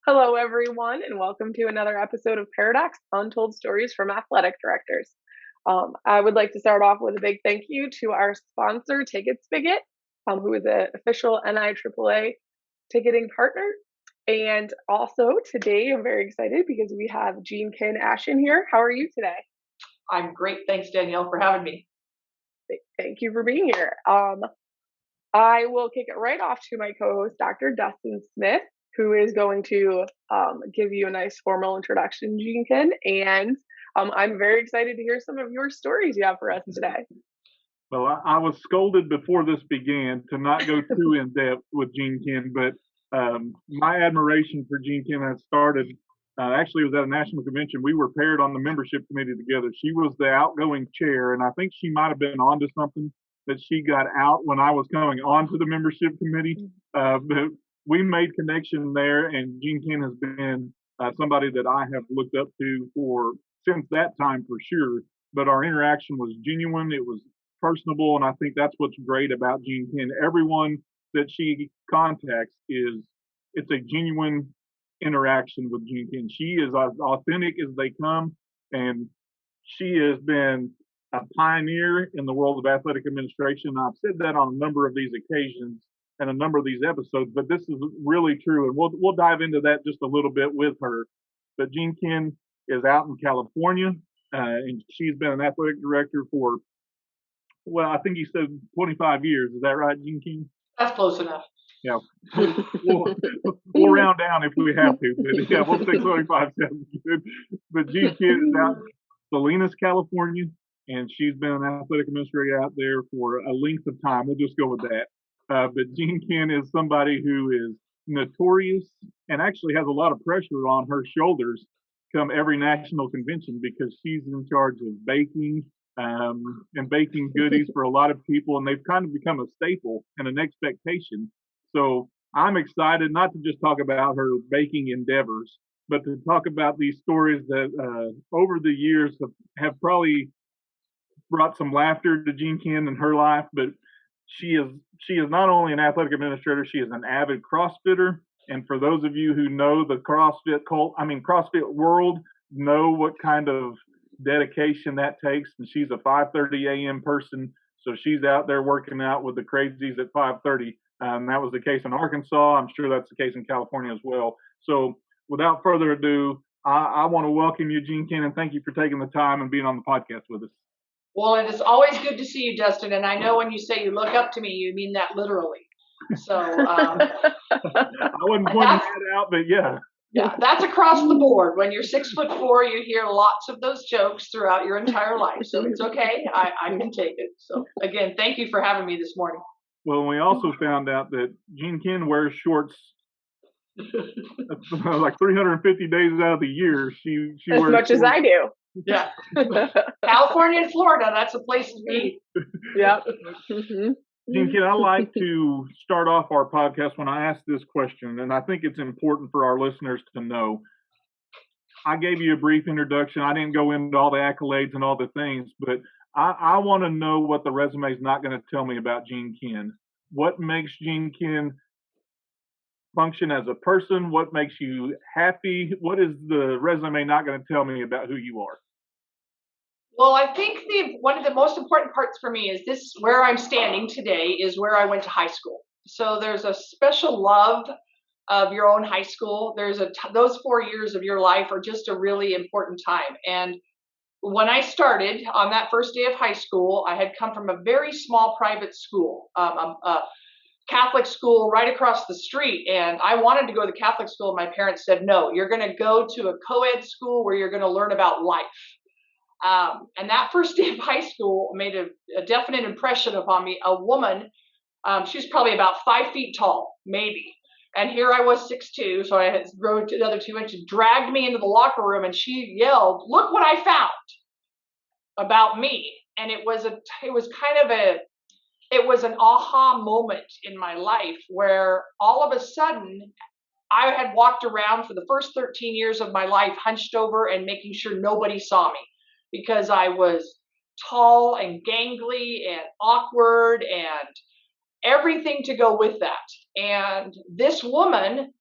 Hello, everyone, and welcome to another episode of Paradox Untold Stories from Athletic Directors. I would like to start off with a big thank you to our sponsor, Ticket Spigot, who is an official NIAAA ticketing partner. And also today, I'm very excited because we have Jean Kinn Ashen here. How are you today? I'm great. Thanks, Danielle, for having me. Thank you for being here. I will kick it right off to my co-host, Dr. Dustin Smith, who is going to give you a nice formal introduction, Jean Kinn. And I'm very excited to hear some of your stories you have for us today. Well, I was scolded before this began to not go too in depth with Jean Kinn, but my admiration for Jean Kinn has started. Actually, it was at a national convention. We were paired on the membership committee together. She was the outgoing chair, and I think she might have been onto something that she got out when I was coming onto the membership committee. But we made connection there, and Jean Kinn has been somebody that I have looked up to for since that time for sure. But our interaction was genuine. It was personable, and I think that's what's great about Jean Kinn. Everyone that she contacts it's a genuine interaction with Jean Kinn. She is as authentic as they come, and she has been a pioneer in the world of athletic administration. I've said that on a number of these occasions and a number of these episodes, but this is really true, and we'll dive into that just a little bit with her. But Jean Kinn is out in California, and she's been an athletic director for, well, I think you said 25 years. Is that right, Jean Kinn? That's close enough. Yeah. We'll round down if we have to, but yeah, we'll say 25 sounds good. But Jean Kinn is out in Salinas, California, and she's been an athletic administrator out there for a length of time. We'll just go with that. But Jean Kinn is somebody who is notorious and actually has a lot of pressure on her shoulders come every national convention because she's in charge of baking and baking goodies for a lot of people, and they've kind of become a staple and an expectation. So I'm excited not to just talk about her baking endeavors, but to talk about these stories that over the years have probably brought some laughter to Jean Kinn in her life. But she is not only an athletic administrator, she is an avid CrossFitter. And for those of you who know the CrossFit world, know what kind of dedication that takes. And she's a 5:30 a.m. person, so she's out there working out with the crazies at 5:30. That was the case in Arkansas. I'm sure that's the case in California as well. So without further ado, I want to welcome you, Jean Kinn, and thank you for taking the time and being on the podcast with us. Well, it is always good to see you, Dustin. And I know when you say you look up to me, you mean that literally. So I wasn't pointing that out, but yeah. Yeah, that's across the board. When you're 6'4", you hear lots of those jokes throughout your entire life. So it's okay. I can take it. So again, thank you for having me this morning. Well, we also found out that Jean Kinn wears shorts like 350 days out of the year. She as wears much shorts. as I do. Yeah. California and Florida, that's a place to be. Yep. Jean Kinn, I like to start off our podcast when I ask this question, and I think it's important for our listeners to know. I gave you a brief introduction. I didn't go into all the accolades and all the things, but I want to know what the resume is not going to tell me about Jean Kinn. What makes Jean Kinn function as a person? What makes you happy? What is the resume not going to tell me about who you are? Well, I think one of the most important parts for me is this: where I'm standing today is where I went to high school. So there's a special love of your own high school. Those 4 years of your life are just a really important time. And when I started on that first day of high school, I had come from a very small private school, a Catholic school right across the street. And I wanted to go to the Catholic school. My parents said, no, you're going to go to a co-ed school where you're going to learn about life. And that first day of high school made a definite impression upon me. A woman, she was probably about 5 feet tall, maybe. And here I was 6'2", so I had grown another 2 inches, dragged me into the locker room, and she yelled, "Look what I found," about me. And it was an aha moment in my life where all of a sudden I had walked around for the first 13 years of my life hunched over and making sure nobody saw me because I was tall and gangly and awkward and everything to go with that. And this woman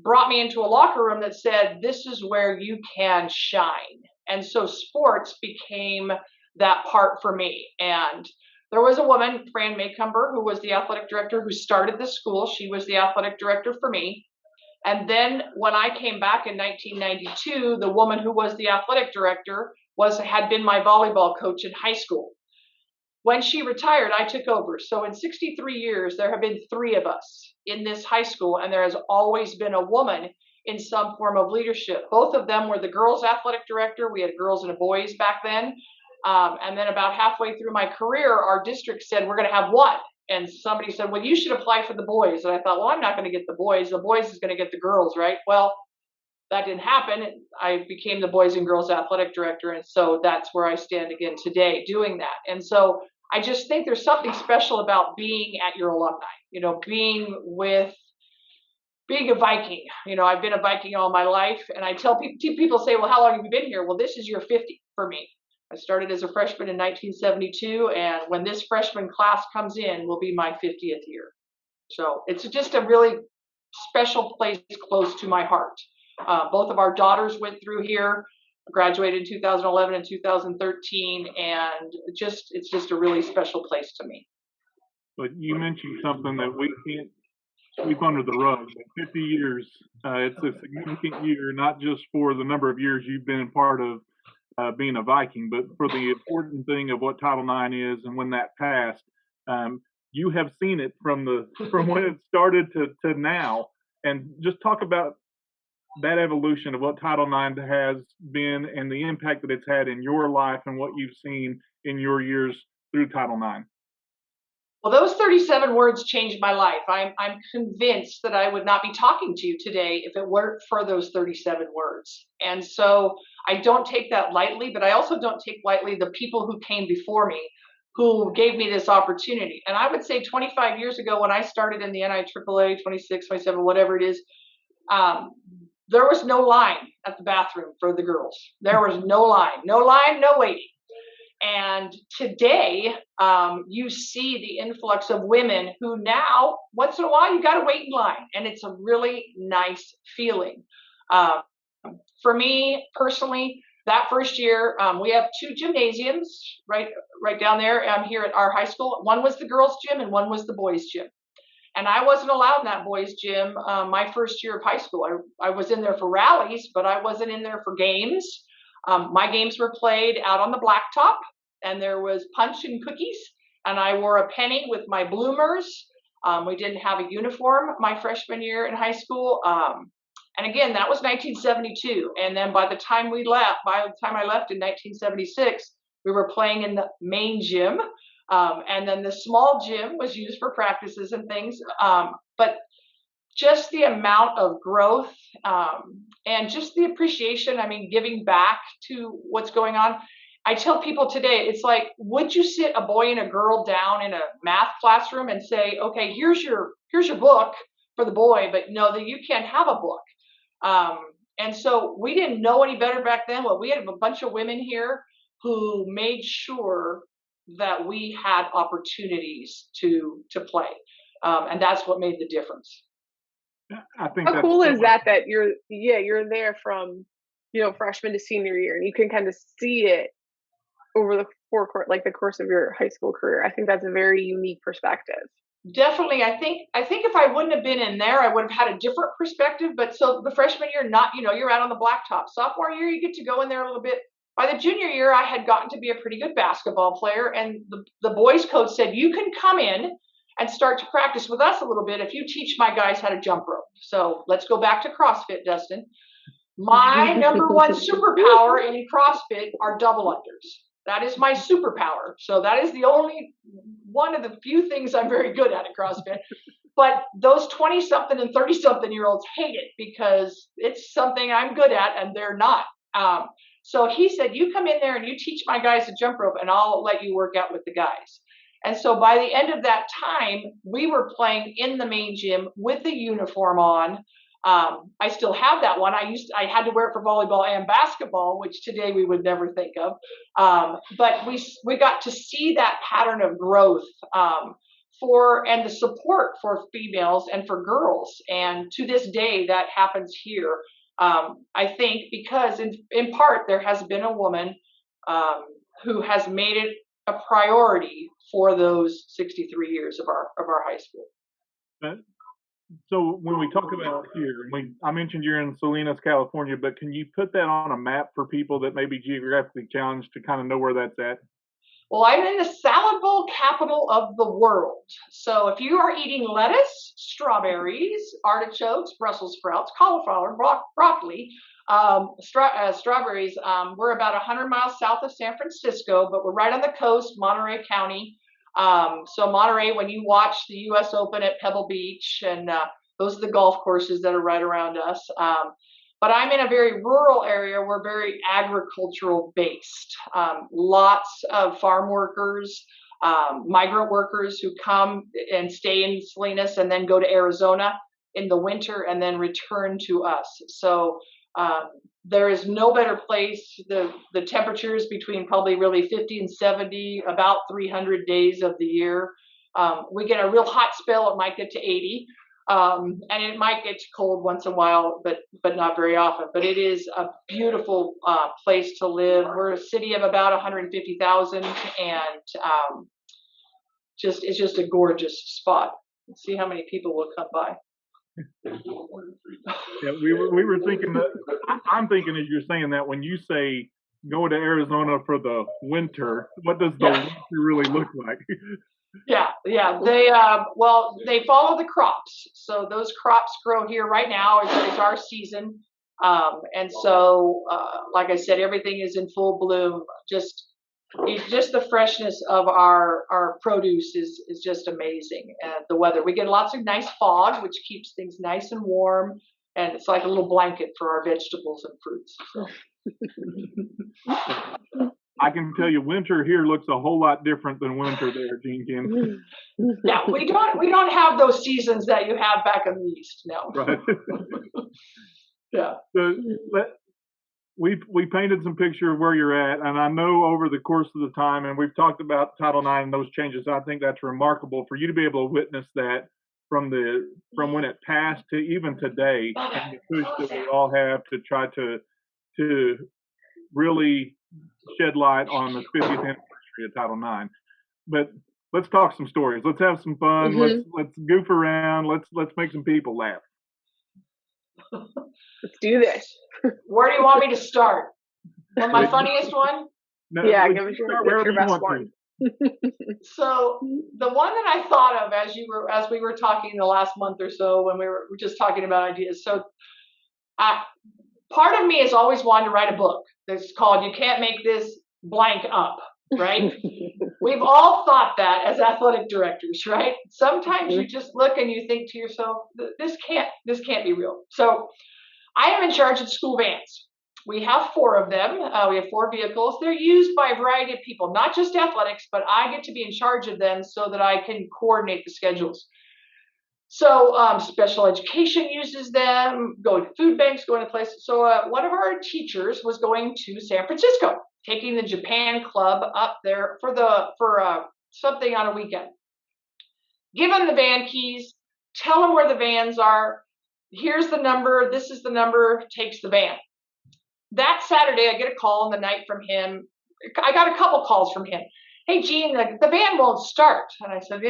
brought me into a locker room that said, this is where you can shine. And so sports became that part for me. And there was a woman, Fran Maycumber, who was the athletic director who started the school. She was the athletic director for me. And then when I came back in 1992, the woman who was the athletic director had been my volleyball coach in high school. When she retired, I took over. So in 63 years, there have been 3 of us in this high school, and there has always been a woman in some form of leadership. Both of them were the girls' athletic director. We had girls and boys back then. And then about halfway through my career, our district said, we're going to have one. And somebody said, well, you should apply for the boys. And I thought, well, I'm not going to get the boys. The boys is going to get the girls, right? Well, that didn't happen. I became the boys and girls athletic director. And so that's where I stand again today doing that. And so I just think there's something special about being at your alumni, being a Viking. I've been a Viking all my life. And I tell people say, well, how long have you been here? Well, this is year 50 for me. I started as a freshman in 1972, and when this freshman class comes in, will be my 50th year. So it's just a really special place close to my heart. Both of our daughters went through here, graduated in 2011 and 2013, and it's just a really special place to me. But you mentioned something that we can't sweep under the rug. 50 years, it's a significant year, not just for the number of years you've been part of being a Viking, but for the important thing of what Title IX is and when that passed. You have seen it from when it started to now, and just talk about that evolution of what Title IX has been and the impact that it's had in your life and what you've seen in your years through Title IX. Well, those 37 words changed my life. I'm convinced that I would not be talking to you today if it weren't for those 37 words. And so I don't take that lightly, but I also don't take lightly the people who came before me, who gave me this opportunity. And I would say 25 years ago when I started in the NIAAA, 26, 27, whatever it is, there was no line at the bathroom for the girls. There was no line, no waiting. And today, you see the influx of women who now, once in a while, you got to wait in line. And it's a really nice feeling. For me, personally, that first year, we have 2 gymnasiums right down there here at our high school. One was the girls' gym and one was the boys' gym. And I wasn't allowed in that boys' gym my first year of high school. I was in there for rallies, but I wasn't in there for games. My games were played out on the blacktop, and there was punch and cookies, and I wore a penny with my bloomers. We didn't have a uniform my freshman year in high school. And again, that was 1972. And then by the time I left in 1976, we were playing in the main gym. And then the small gym was used for practices and things. But just the amount of growth and just the appreciation, giving back to what's going on. I tell people today, it's like, would you sit a boy and a girl down in a math classroom and say, okay, here's your book for the boy, but no, that you can't have a book. And so we didn't know any better back then. Well, we had a bunch of women here who made sure that we had opportunities to play. And that's what made the difference. I think how cool is that you're there from freshman to senior year, and you can kind of see it over the course of your high school career. I think that's a very unique perspective. Definitely. I think if I wouldn't have been in there, I would have had a different perspective. But so the freshman year, you're out on the blacktop. Sophomore year, you get to go in there a little bit. By the junior year, I had gotten to be a pretty good basketball player, and the boys coach said, you can come in and start to practice with us a little bit if you teach my guys how to jump rope. So let's go back to CrossFit, Dustin. My number one superpower in CrossFit are double unders. That is my superpower. So that is the only one of the few things I'm very good at CrossFit. But those 20-something and 30-something-year-olds hate it because it's something I'm good at and they're not. So he said, you come in there and you teach my guys to jump rope and I'll let you work out with the guys. And so by the end of that time, we were playing in the main gym with the uniform on. I still have that one. I had to wear it for volleyball and basketball, which today we would never think of. But we got to see that pattern of growth and the support for females and for girls. And to this day, that happens here. I think because in part there has been a woman who has made it a priority for those 63 years of our high school. So when we talk about here, I mentioned you're in Salinas, California, but can you put that on a map for people that may be geographically challenged to kind of know where that's at? Well, I'm in the salad bowl capital of the world. So if you are eating lettuce, strawberries, artichokes, Brussels sprouts, cauliflower, broccoli, strawberries, we're about 100 miles south of San Francisco, but we're right on the coast, Monterey County. So Monterey, when you watch the U.S. Open at Pebble Beach, and those are the golf courses that are right around us. But I'm in a very rural area. We're very agricultural based. Lots of farm workers, migrant workers who come and stay in Salinas and then go to Arizona in the winter and then return to us. So there is no better place. The temperatures between probably really 50 and 70, about 300 days of the year. We get a real hot spell. It might get to 80. And it might get cold once in a while, but not very often. But it is a beautiful place to live. We're a city of about 150,000, and it's just a gorgeous spot. Let's see how many people will come by. Yeah, we were thinking that. I'm thinking as you're saying that, when you say go to Arizona for the winter, what does the winter really look like? Yeah. They they follow the crops. So those crops grow here right now. It's our season, and so like I said, everything is in full bloom. Just the freshness of our produce is just amazing. And the weather, we get lots of nice fog, which keeps things nice and warm, and it's like a little blanket for our vegetables and fruits. So. I can tell you, winter here looks a whole lot different than winter there, Jean Kinn. Yeah, we don't have those seasons that you have back in the East. No. Right. Yeah. So we painted some picture of where you're at, and I know over the course of the time, and we've talked about Title IX and those changes. I think that's remarkable for you to be able to witness that from when it passed to even today, and the push that we all have to try to really shed light on the 50th anniversary of Title IX. But let's talk some stories. Let's have some fun. Mm-hmm. Let's goof around. Let's make some people laugh. Let's do this. Where do you want me to start? On my funniest one? No, yeah, give us your best one. So the one that I thought of as we were talking the last month or so, when we were just talking about ideas. So part of me has always wanted to write a book that's called "You Can't Make This Blank Up," right? We've all thought that as athletic directors, right? Sometimes you just look and you think to yourself, this can't be real. So I am in charge of school vans. We have 4 of them. We have 4 vehicles. They're used by a variety of people, not just athletics, but I get to be in charge of them so that I can coordinate the schedules. So special education uses them, going to food banks, going to places. So one of our teachers was going to San Francisco, taking the Japan club up there for something on a weekend. Give them the van keys, tell them where the vans are. Here's the number, this is the number, takes the van. That Saturday, I get a call in the night from him. I got a couple calls from him. Hey, Jean, the van won't start. And I said,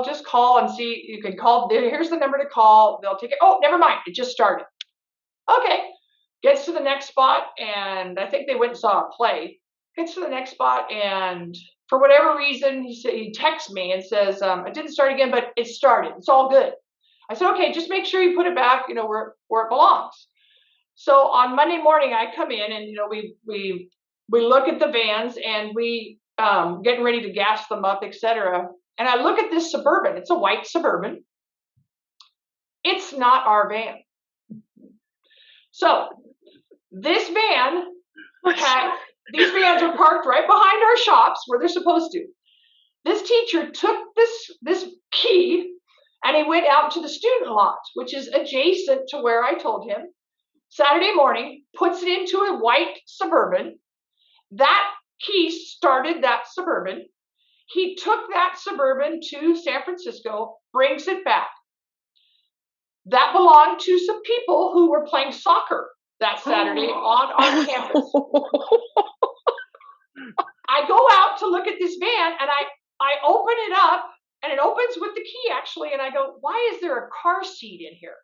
just call and see. You can call. Here's the number to call. They'll take it. Oh, never mind. It just started. Okay. Gets to the next spot, and I think they went and saw a play. Gets to the next spot, and for whatever reason, he texts me and says, it didn't start again, but it started. It's all good. I said, okay, just make sure you put it back, where it belongs. So on Monday morning, I come in, and we look at the vans, and we getting ready to gas them up, etc. And I look at this Suburban. It's a white Suburban. It's not our van. So this van these vans are parked right behind our shops where they're supposed to. This teacher took this key and he went out to the student lot, which is adjacent to where I told him. Saturday morning, puts it into a white Suburban. That key started that Suburban. He took that Suburban to San Francisco, brings it back. That belonged to some people who were playing soccer that Saturday on campus. I go out to look at this van, and I open it up, and it opens with the key, actually, and I go, why is there a car seat in here?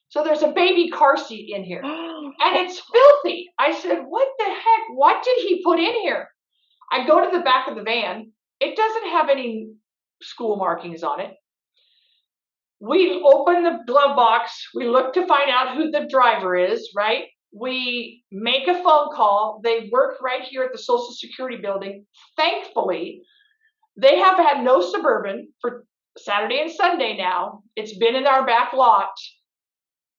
So there's a baby car seat in here, and it's filthy. I said, what the heck? What did he put in here? I go to the back of the van. It doesn't have any school markings on it. We open the glove box. We look to find out who the driver is, right? We make a phone call. They work right here at the Social Security building. Thankfully, they have had no Suburban for Saturday and Sunday now. It's been in our back lot.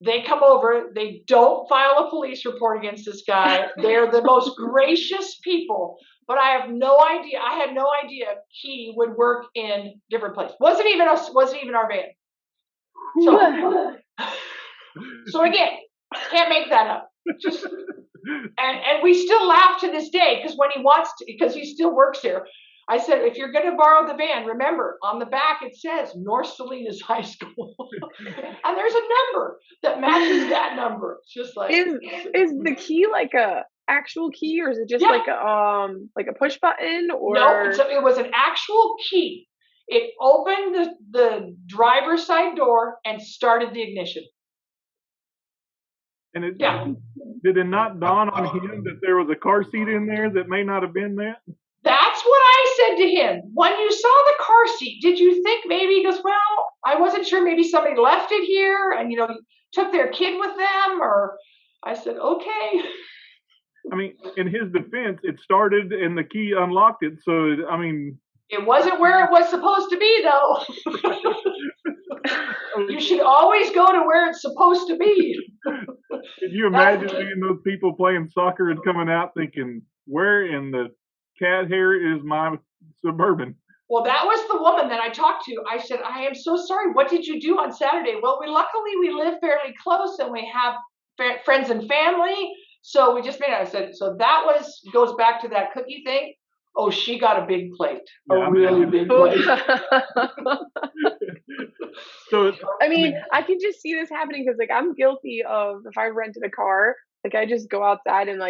They come over. They don't file a police report against this guy. They're the most gracious people. But I have no idea. I had no idea he would work in different places. Wasn't even our van. So again, can't make that up. Just and we still laugh to this day because when he wants to, because he still works here. I said, if you're going to borrow the van, remember on the back it says North Salinas High School, and there's a number that matches that number. It's just like is the key like a actual key, or is it just like a push button? Or no, it was an actual key. It opened the driver's side door and started the ignition. And did it not dawn on him that there was a car seat in there that may not have been that? That's what I said to him. When you saw the car seat, did you think maybe, he goes, well, I wasn't sure, maybe somebody left it here and, took their kid with them, or I said, okay. I mean, in his defense, it started and the key unlocked it. So, I mean, it wasn't where it was supposed to be, though. You should always go to where it's supposed to be. Can you imagine being those people playing soccer and coming out thinking, where in the cat hair is my Suburban? Well, that was the woman that I talked to. I said, I am so sorry. What did you do on Saturday? Well, luckily we live fairly close and we have friends and family. So we just made it. I said, so that goes back to that cookie thing. Oh, she got a big plate. A really big plate. So I mean, I can just see this happening because, I'm guilty of, if I rented a car, I just go outside and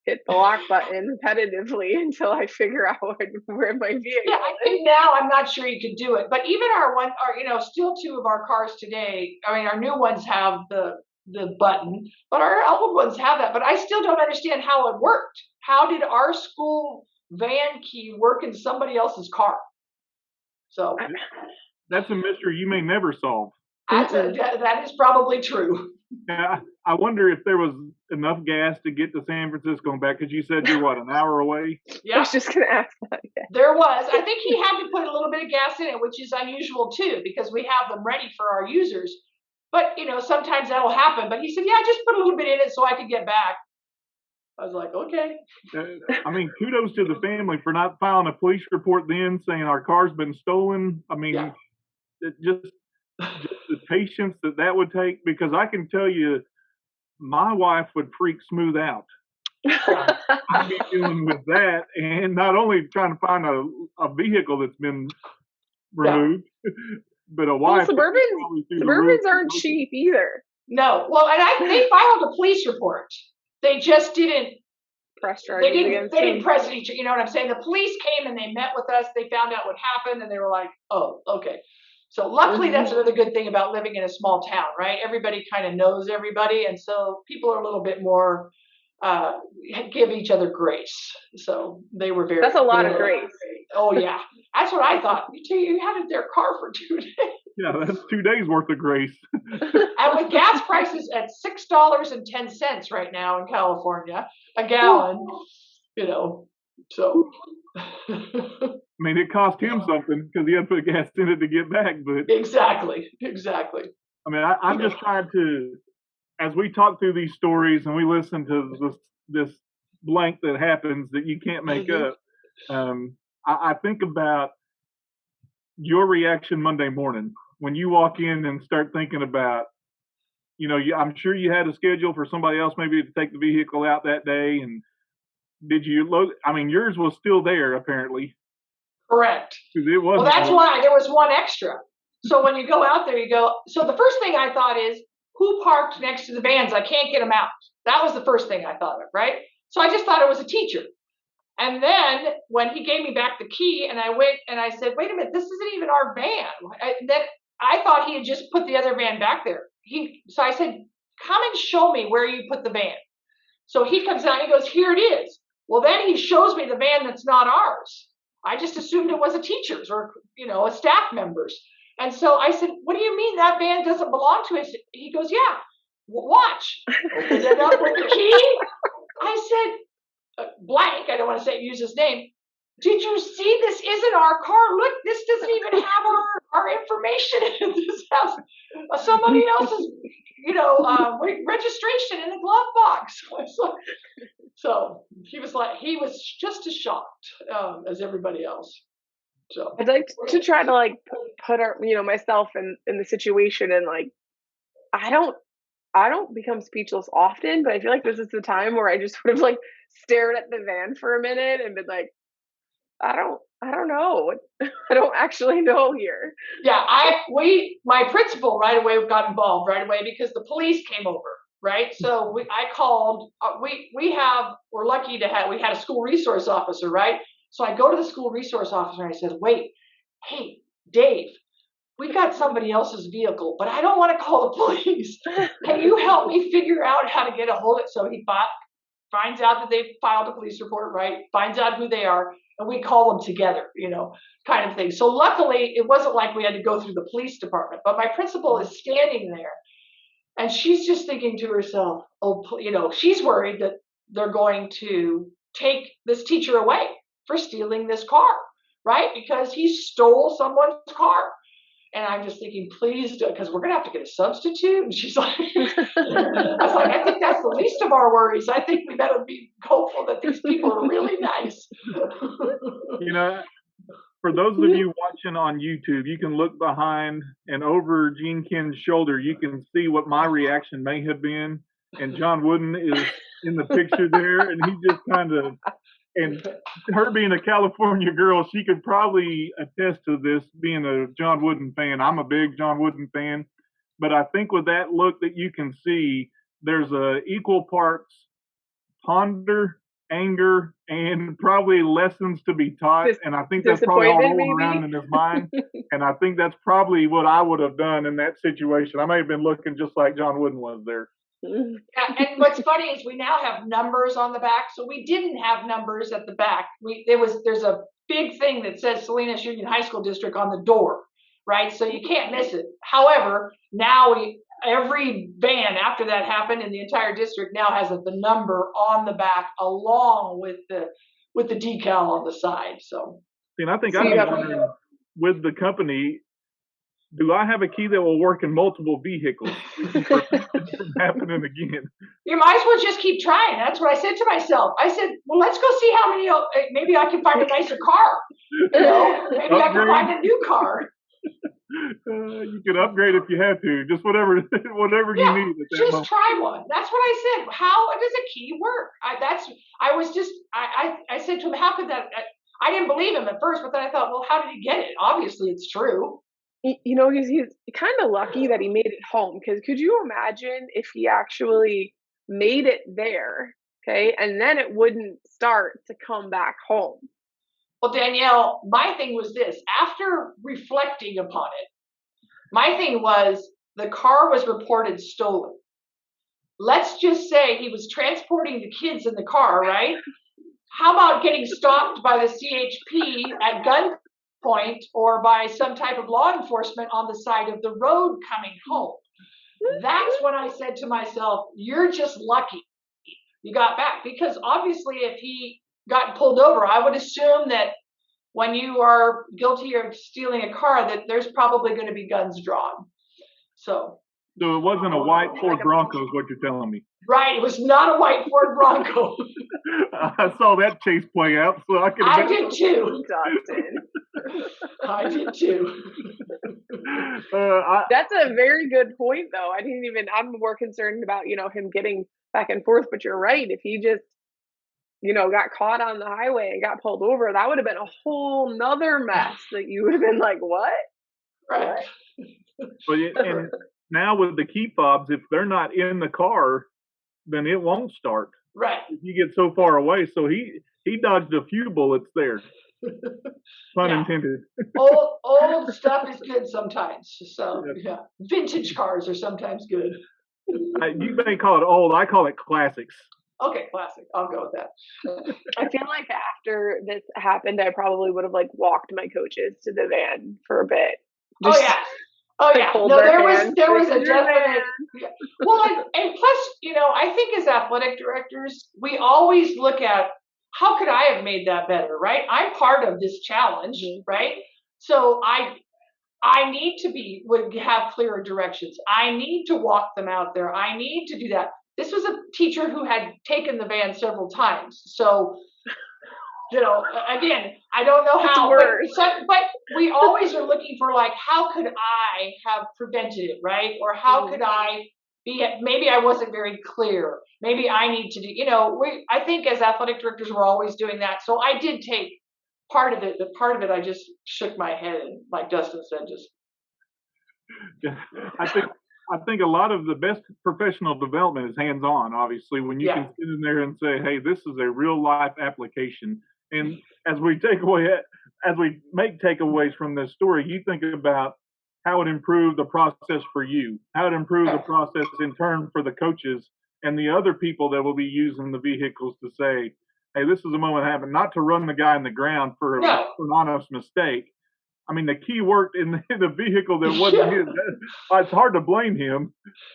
hit the lock button repetitively until I figure out where my vehicle is. Yeah, I think now I'm not sure you could do it, but even still two of our cars today. I mean, our new ones have the button, but our old ones have that. But I still don't understand how it worked. How did our school van key work in somebody else's car? So that's a mystery you may never solve. That is probably true. Yeah, I wonder if there was enough gas to get to San Francisco and back, because you said you're an hour away? Yeah. I was just going to ask that. Yeah. There was. I think he had to put a little bit of gas in it, which is unusual too, because we have them ready for our users. But, sometimes that'll happen. But he said, yeah, just put a little bit in it so I could get back. I was like, okay. I mean, kudos to the family for not filing a police report then saying our car's been stolen. I mean, just the patience that would take, because I can tell you, my wife would freak smooth out. I'd be dealing with that, and not only trying to find a vehicle that's been removed, but a wife. Well, Suburbans aren't cheap either. No. Well, and they filed a police report. They just didn't press charges. They didn't press each. You know what I'm saying? The police came and they met with us. They found out what happened, and they were like, "Oh, okay." So luckily, that's another good thing about living in a small town, right? Everybody kind of knows everybody, and so people are a little bit more give each other grace. So they were very. That's a lot of grace. Oh yeah, that's what I thought. You had their car for 2 days. Yeah, that's 2 days worth of grace. And with gas prices at $6.10 right now in California, a gallon, so. I mean, it cost him something because he had to put gas in it to get back. But exactly. I mean, I'm just trying to, as we talk through these stories and we listen to this blank that happens that you can't make up, I think about your reaction Monday morning when you walk in and start thinking about, I'm sure you had a schedule for somebody else maybe to take the vehicle out that day. And did you load? I mean, yours was still there apparently. Correct. It Well, wasn't that's one. why there was one extra. So when you go out there, you go. So the first thing I thought is, who parked next to the vans? I can't get them out. That was the first thing I thought of, right? So I just thought it was a teacher. And then when he gave me back the key, and I went and I said, "Wait a minute, this isn't even our van." Then I thought he had just put the other van back there. So I said, "Come and show me where you put the van." So he comes out and he goes, "Here it is." Well, then he shows me the van that's not ours. I just assumed it was a teacher's or a staff member's. And so I said, "What do you mean that van doesn't belong to us?" He goes, "Yeah, watch." Opened it up with the key. I said, blank, I don't want to use his name. "Did you see, this isn't our car? Look, this doesn't even have our information in this house. Somebody else's, registration in the glove box." So he was just as shocked as everybody else. So I'd like to try to like put myself in the situation, and like I don't I don't become speechless often, but I feel like this is the time where I just would have like stared at the van for a minute and been like, I don't know. I don't actually know here. yeah, my principal right away got involved right away because the police came over. Right, so I called. We're lucky to have. We had a school resource officer, right? So I go to the school resource officer and I said, "Wait, hey, Dave, we got somebody else's vehicle, but I don't want to call the police. Can you help me figure out how to get a hold of it?" So he finds out that they filed a police report, right? Finds out who they are, and we call them together, kind of thing. So luckily, it wasn't like we had to go through the police department. But my principal is standing there, and she's just thinking to herself, "Oh, she's worried that they're going to take this teacher away for stealing this car, right? Because he stole someone's car." And I'm just thinking, "Please do, because we're going to have to get a substitute." And she's like, I was like, "I think that's the least of our worries. I think we better be hopeful that these people are really nice." You know, for those of you watching on YouTube, you can look behind and over Jean Kinn's shoulder. You can see what my reaction may have been. And John Wooden is in the picture there, and he just kind of, and her being a California girl, she could probably attest to this, being a John Wooden fan. I'm a big John Wooden fan. But I think with that look that you can see, there's a equal parts ponder, anger, and probably lessons to be taught. And I think that's probably all Disappointment, rolling around in maybe. his mind. And I think that's probably what I would have done in that situation. I may have been looking just like John Wooden was there. Yeah, and what's funny is we now have numbers on the back, so we didn't have numbers at the back. There's a big thing that says Salinas Union High School District on the door, right? So you can't miss it. However, now every van after that happened in the entire district now has the number on the back along with the decal on the side. So, And I think So I'd you be have wondering with the company, do I have a key that will work in multiple vehicles to prevent this from happening again? you might as well just keep trying. That's what I said to myself. I said, "Well, let's go see how many. Maybe I can find a nicer car. Maybe I can find a new car." You can upgrade if you have to, just whatever you Yeah, need at that just moment. try one. That's what I said. How does a key work? I said to him, "How could that?" I didn't believe him at first, but then I thought, well, how did he get it? Obviously, it's true. he's kind of lucky that he made it home, because could you imagine if he actually made it there, okay, and then it wouldn't start to come back home? Well, Danielle, my thing was this. After reflecting upon it, my thing was the car was reported stolen. Let's just say he was transporting the kids in the car, right? How about getting stopped by the CHP at gunpoint or by some type of law enforcement on the side of the road coming home? That's when I said to myself, "You're just lucky you got back." Because obviously, if he got pulled over, I would assume that when you are guilty of stealing a car, that there's probably going to be guns drawn. So So it wasn't a white Ford Bronco, is what you're telling me. right, it was not a white Ford Bronco. I saw that chase play out, so I could. I did too. Dustin. I did too. That's a very good point, though. I'm more concerned about, him getting back and forth, but you're right. If he just got caught on the highway and got pulled over, that would have been a whole nother mess that you would have been like, what? Right. But and now with the key fobs, if they're not in the car, then it won't start. Right. If you get so far away, so he dodged a few bullets there. Pun intended. Old stuff is good sometimes. So yeah, vintage cars are sometimes good. You may call it old. I call it classics. Okay, classic. I'll go with that. I feel like after this happened, I probably would have like walked my coaches to the van for a bit. Just, oh yeah. No, there was a definite. Yeah. Well, and plus, I think as athletic directors, we always look at how could I have made that better, right? I'm part of this challenge, right? So I need to would have clearer directions. I need to walk them out there. I need to do that. This was a teacher who had taken the van several times. So, again, I don't know how, but we always are looking for like, how could I have prevented it, right? Or how could I maybe I wasn't very clear. Maybe I need to do, I think as athletic directors, we're always doing that. So I did take part of it, but part of it, I just shook my head and like Dustin said, just. Yeah, I think a lot of the best professional development is hands-on, obviously, when you can sit in there and say, hey, this is a real life application. And as we make takeaways from this story, you think about how it improved the process for you, how it improved the process in turn for the coaches and the other people that will be using the vehicles to say, hey, this is a moment that happened, not to run the guy in the ground for an honest mistake. I mean, the key worked in the vehicle that wasn't his. It's hard to blame him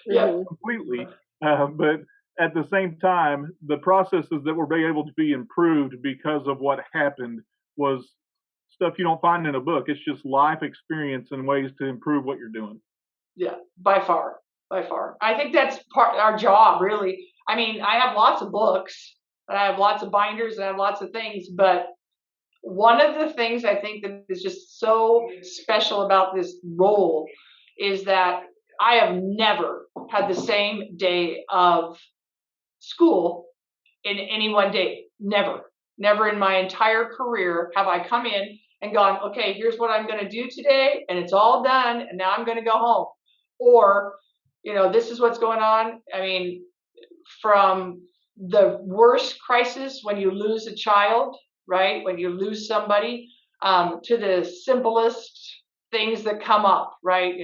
completely. But at the same time, the processes that were able to be improved because of what happened was stuff you don't find in a book. It's just life experience and ways to improve what you're doing. Yeah, by far. I think that's part our job, really. I mean, I have lots of books, and I have lots of binders, and I have lots of things, but one of the things I think that is just so special about this role is that I have never had the same day of school in any one day. Never in my entire career have I come in and gone, okay, here's what I'm going to do today, and it's all done, and now I'm going to go home. Or, this is what's going on. I mean, from the worst crisis when you lose a child, right? When you lose somebody, to the simplest things that come up, right?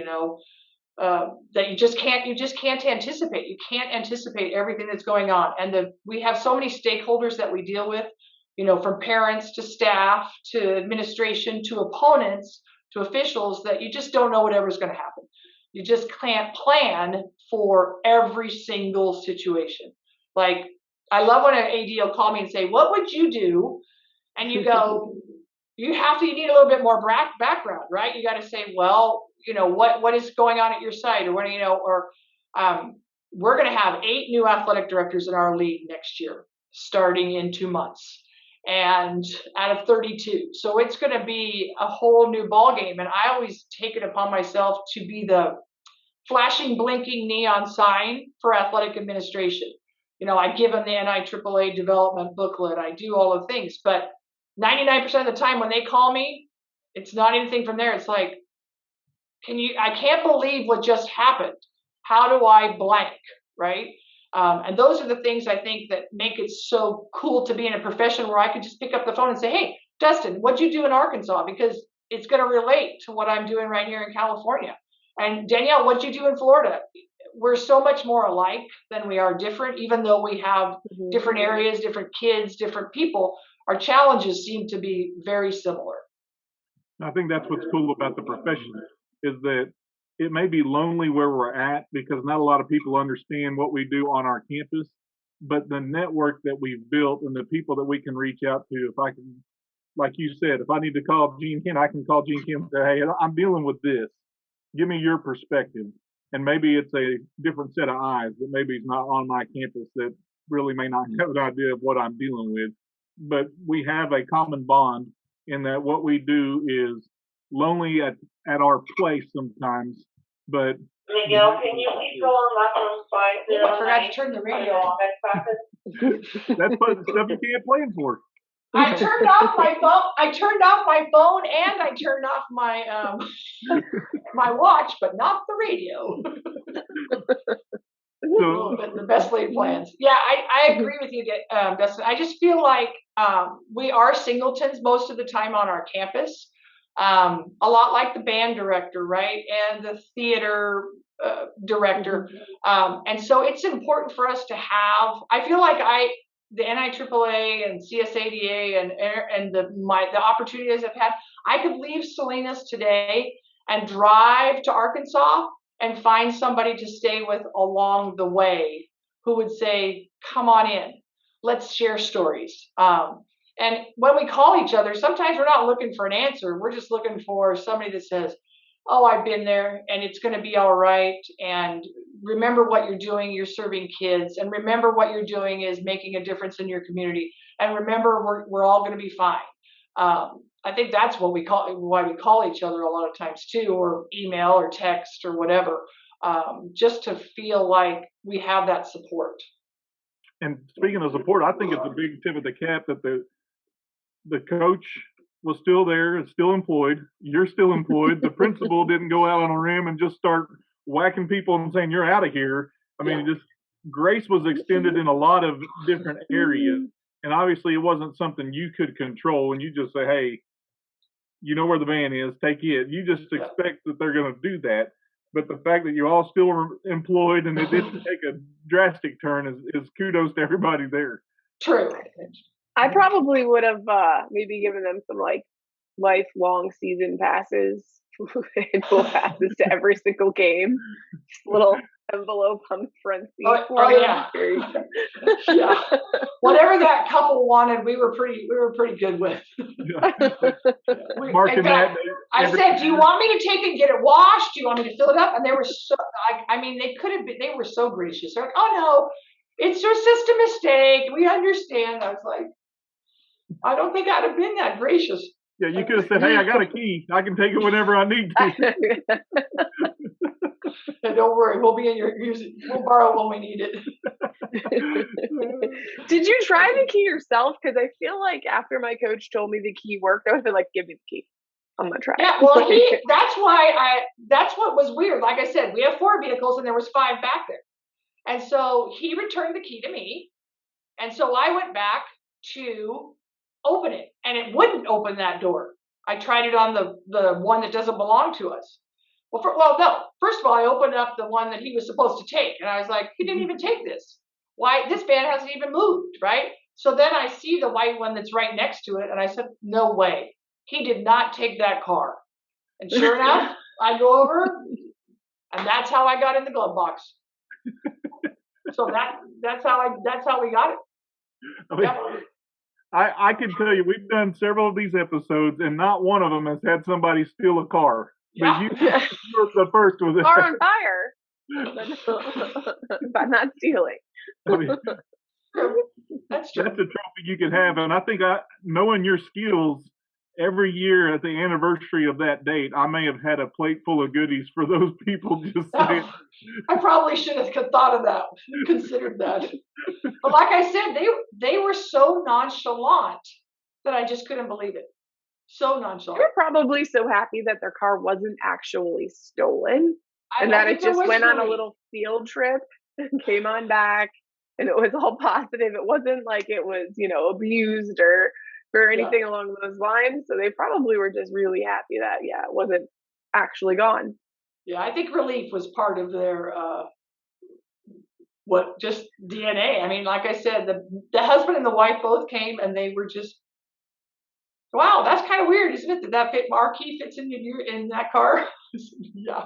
That you just can't anticipate. You can't anticipate everything that's going on. And we have so many stakeholders that we deal with, from parents to staff to administration to opponents to officials, that you just don't know whatever's going to happen. You just can't plan for every single situation. Like, I love when an AD will call me and say, what would you do? And you go, you need a little bit more background, right? You got to say, well, what is going on at your site, or we're going to have 8 new athletic directors in our league next year, starting in 2 months, and out of 32. So it's going to be a whole new ball game. And I always take it upon myself to be the flashing, blinking neon sign for athletic administration. I give them the NIAAA development booklet. I do all the things, but 99% of the time when they call me, it's not anything from there. It's like, I can't believe what just happened. How do I blank, right? And those are the things I think that make it so cool to be in a profession where I could just pick up the phone and say, hey, Dustin, what'd you do in Arkansas? Because it's going to relate to what I'm doing right here in California. And Danielle, what'd you do in Florida? We're so much more alike than we are different, even though we have different areas, different kids, different people. Our challenges seem to be very similar. I think that's what's cool about the profession, is that it may be lonely where we're at because not a lot of people understand what we do on our campus, but the network that we've built and the people that we can reach out to, if I can, like you said, if I need to call Jean Kinn, I can call Jean Kinn and say, hey, I'm dealing with this. Give me your perspective. And maybe it's a different set of eyes that maybe is not on my campus that really may not have an idea of what I'm dealing with. But we have a common bond in that what we do is lonely at our place sometimes, but I forgot to turn the radio off. That's stuff you can't plan for. I turned off my phone. I turned off my phone and I turned off my my watch, but not the radio. So, The best laid plans. Yeah, I agree with you, Dustin. I just feel like we are singletons most of the time on our campus. A lot like the band director, right? And the theater director. And so it's important for us to have, I feel like the NIAAA and CSADA and the opportunities I've had, I could leave Salinas today and drive to Arkansas and find somebody to stay with along the way who would say, come on in, let's share stories. And when we call each other, sometimes we're not looking for an answer. We're just looking for somebody that says, oh, I've been there and it's going to be all right. And remember what you're doing. You're serving kids. And remember what you're doing is making a difference in your community. And remember, we're all going to be fine. I think that's why we call each other a lot of times too, or email or text or whatever, just to feel like we have that support. and speaking of support, I think it's a big tip of the cap that the coach was still there, is still employed. You're still employed. The principal didn't go out on a limb and just start whacking people and saying, you're out of here. I mean, just grace was extended in a lot of different areas. And obviously it wasn't something you could control. And you just say, hey, you know where the van is, take it. You just expect that they're going to do that. But the fact that you all still were employed and it didn't take a drastic turn is kudos to everybody there. True. I probably would have maybe given them some like lifelong season passes, annual passes to every single game. Little envelope on the front seat. Oh yeah. Yeah. Whatever that couple wanted, we were pretty good with. Marking that. I said, do you want me to take and get it washed? Do you want me to fill it up? And they were so, I mean, they were so gracious. They're like, oh no, it's just a mistake. We understand. I was like, I don't think I'd have been that gracious. Yeah, you could have said, hey, I got a key. I can take it whenever I need to. And don't worry, we'll be in your music. We'll borrow when we need it. Did you try the key yourself? Because I feel like after my coach told me the key worked, I would have been like, give me the key. I'm gonna try. Yeah, well, that's what was weird. Like I said, we have 4 vehicles and there was 5 back there. And so he returned the key to me. And so I went back to open it and it wouldn't open that door. I tried it on the one that doesn't belong to us. No. First of all, I opened up the one that he was supposed to take. And I was like, he didn't even take this. Why? This van hasn't even moved, right? So then I see the white one that's right next to it. And I said, no way. He did not take that car. And sure enough, I go over and that's how I got in the glove box. So that's how we got it. I mean, I can tell you, we've done several of these episodes, and not one of them has had somebody steal a car. Yeah. But you were the first with it. Car on fire, but not stealing. I mean, that's true. That's a trophy you could have, and I think knowing your skills, every year at the anniversary of that date, I may have had a plate full of goodies for those people. Just saying. I probably should have thought of that, considered that. But like I said, they were so nonchalant that I just couldn't believe it. So nonchalant. They were probably so happy that their car wasn't actually stolen, and that it just went on a little field trip and came on back, and it was all positive. It wasn't like it was, abused or anything along those lines. So they probably were just really happy that, it wasn't actually gone. Yeah, I think relief was part of their, just DNA. I mean, like I said, the husband and the wife both came and they were just, wow, that's kind of weird, isn't it? That our key fits in that car? Yeah.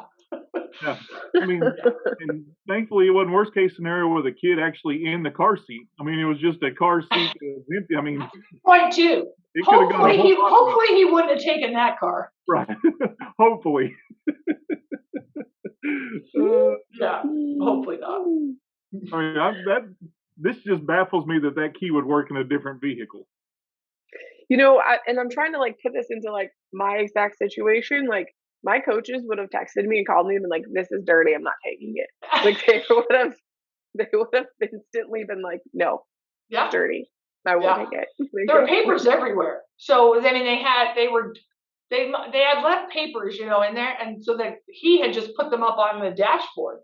Yeah. I mean, and thankfully it wasn't worst case scenario with a kid actually in the car seat. I mean, it was just a car seat that was empty. I mean, point 2. Hopefully he wouldn't have taken that car. Right. Hopefully. Yeah. Hopefully not. I mean, this just baffles me that key would work in a different vehicle. And I'm trying to put this into my exact situation. my coaches would have texted me and called me and been like, "This is dirty. I'm not taking it." Like they would have instantly been like, "No, it's Yeah, dirty. I won't yeah. take it." There were papers everywhere. So I mean, they had left papers, you know, in there, and so that he had just put them up on the dashboard,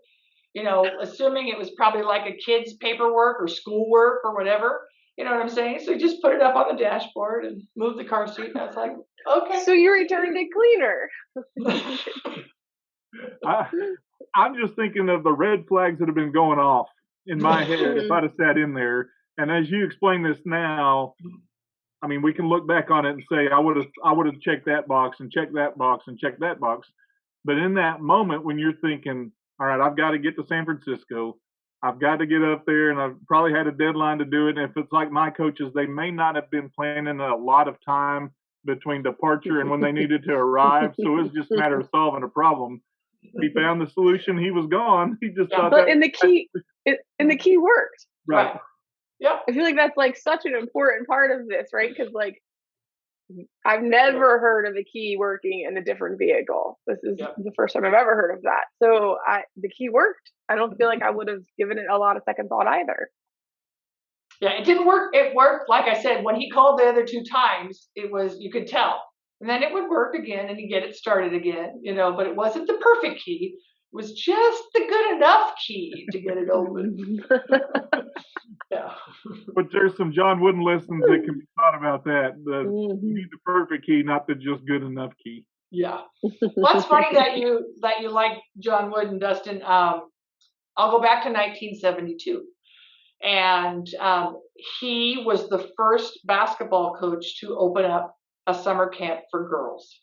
you know, assuming it was probably like a kid's paperwork or schoolwork or whatever. You know what I'm saying? So he just put it up on the dashboard and moved the car seat. And I was like, okay. So you returned it cleaner. I, I'm just thinking of the red flags that have been going off in my head if I'd have sat in there. And as you explain this now, I mean, we can look back on it and say, I would have checked that box and checked that box and checked that box. But in that moment when you're thinking, all right, I've got to get to San Francisco, I've got to get up there, and I've probably had a deadline to do it. And if it's like my coaches, they may not have been planning a lot of time between departure and when they needed to arrive. So it was just a matter of solving a problem. He found the solution. He was gone. He just thought But that. and the key worked. Right. Yeah. I feel like that's like such an important part of this, right? Because like I've never heard of the key working in a different vehicle. This is the first time I've ever heard of that. So the key worked. I don't feel like I would have given it a lot of second thought either. Yeah, it didn't work. It worked, like I said, when he called the other 2 times, it was, you could tell. And then it would work again and he'd get it started again, you know, but it wasn't the perfect key. It was just the good enough key to get it open. Yeah. But there's some John Wooden lessons that can be taught about that. You need the perfect key, not the just good enough key. Yeah. Well, it's funny that you like John Wooden, Dustin. I'll go back to 1972. And he was the first basketball coach to open up a summer camp for girls.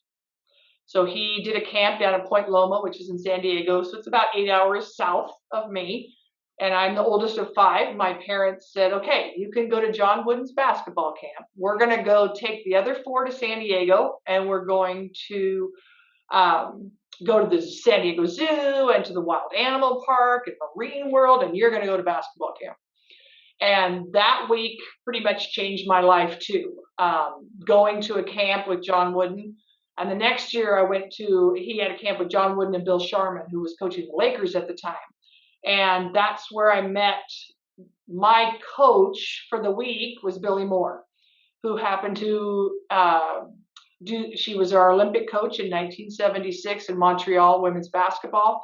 So he did a camp down at Point Loma, which is in San Diego. So it's about 8 hours south of me. And I'm the oldest of 5. My parents said, okay, you can go to John Wooden's basketball camp. We're going to go take the other 4 to San Diego, and we're going to go to the San Diego Zoo and to the Wild Animal Park and Marine World, and you're going to go to basketball camp. And that week pretty much changed my life too. Going to a camp with John Wooden. And the next year he had a camp with John Wooden and Bill Sharman, who was coaching the Lakers at the time. And that's where I met my coach for the week was Billy Moore, who happened to she was our Olympic coach in 1976 in Montreal women's basketball.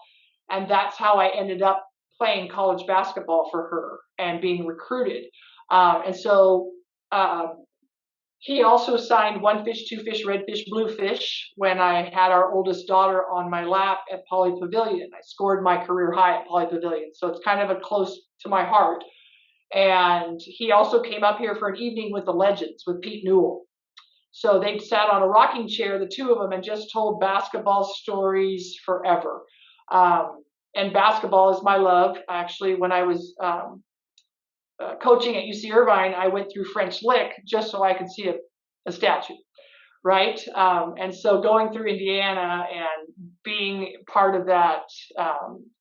And that's how I ended up playing college basketball for her and being recruited. And so he also signed 1 fish, 2 fish, red fish, blue fish when I had our oldest daughter on my lap at Poly Pavilion. I scored my career high at Poly Pavilion. So it's kind of a close to my heart. And he also came up here for an evening with the legends with Pete Newell. So they sat on a rocking chair, the 2 of them, and just told basketball stories forever. And basketball is my love. Actually, when I was coaching at UC Irvine, I went through French Lick just so I could see a statue, right? And so going through Indiana and being part of that,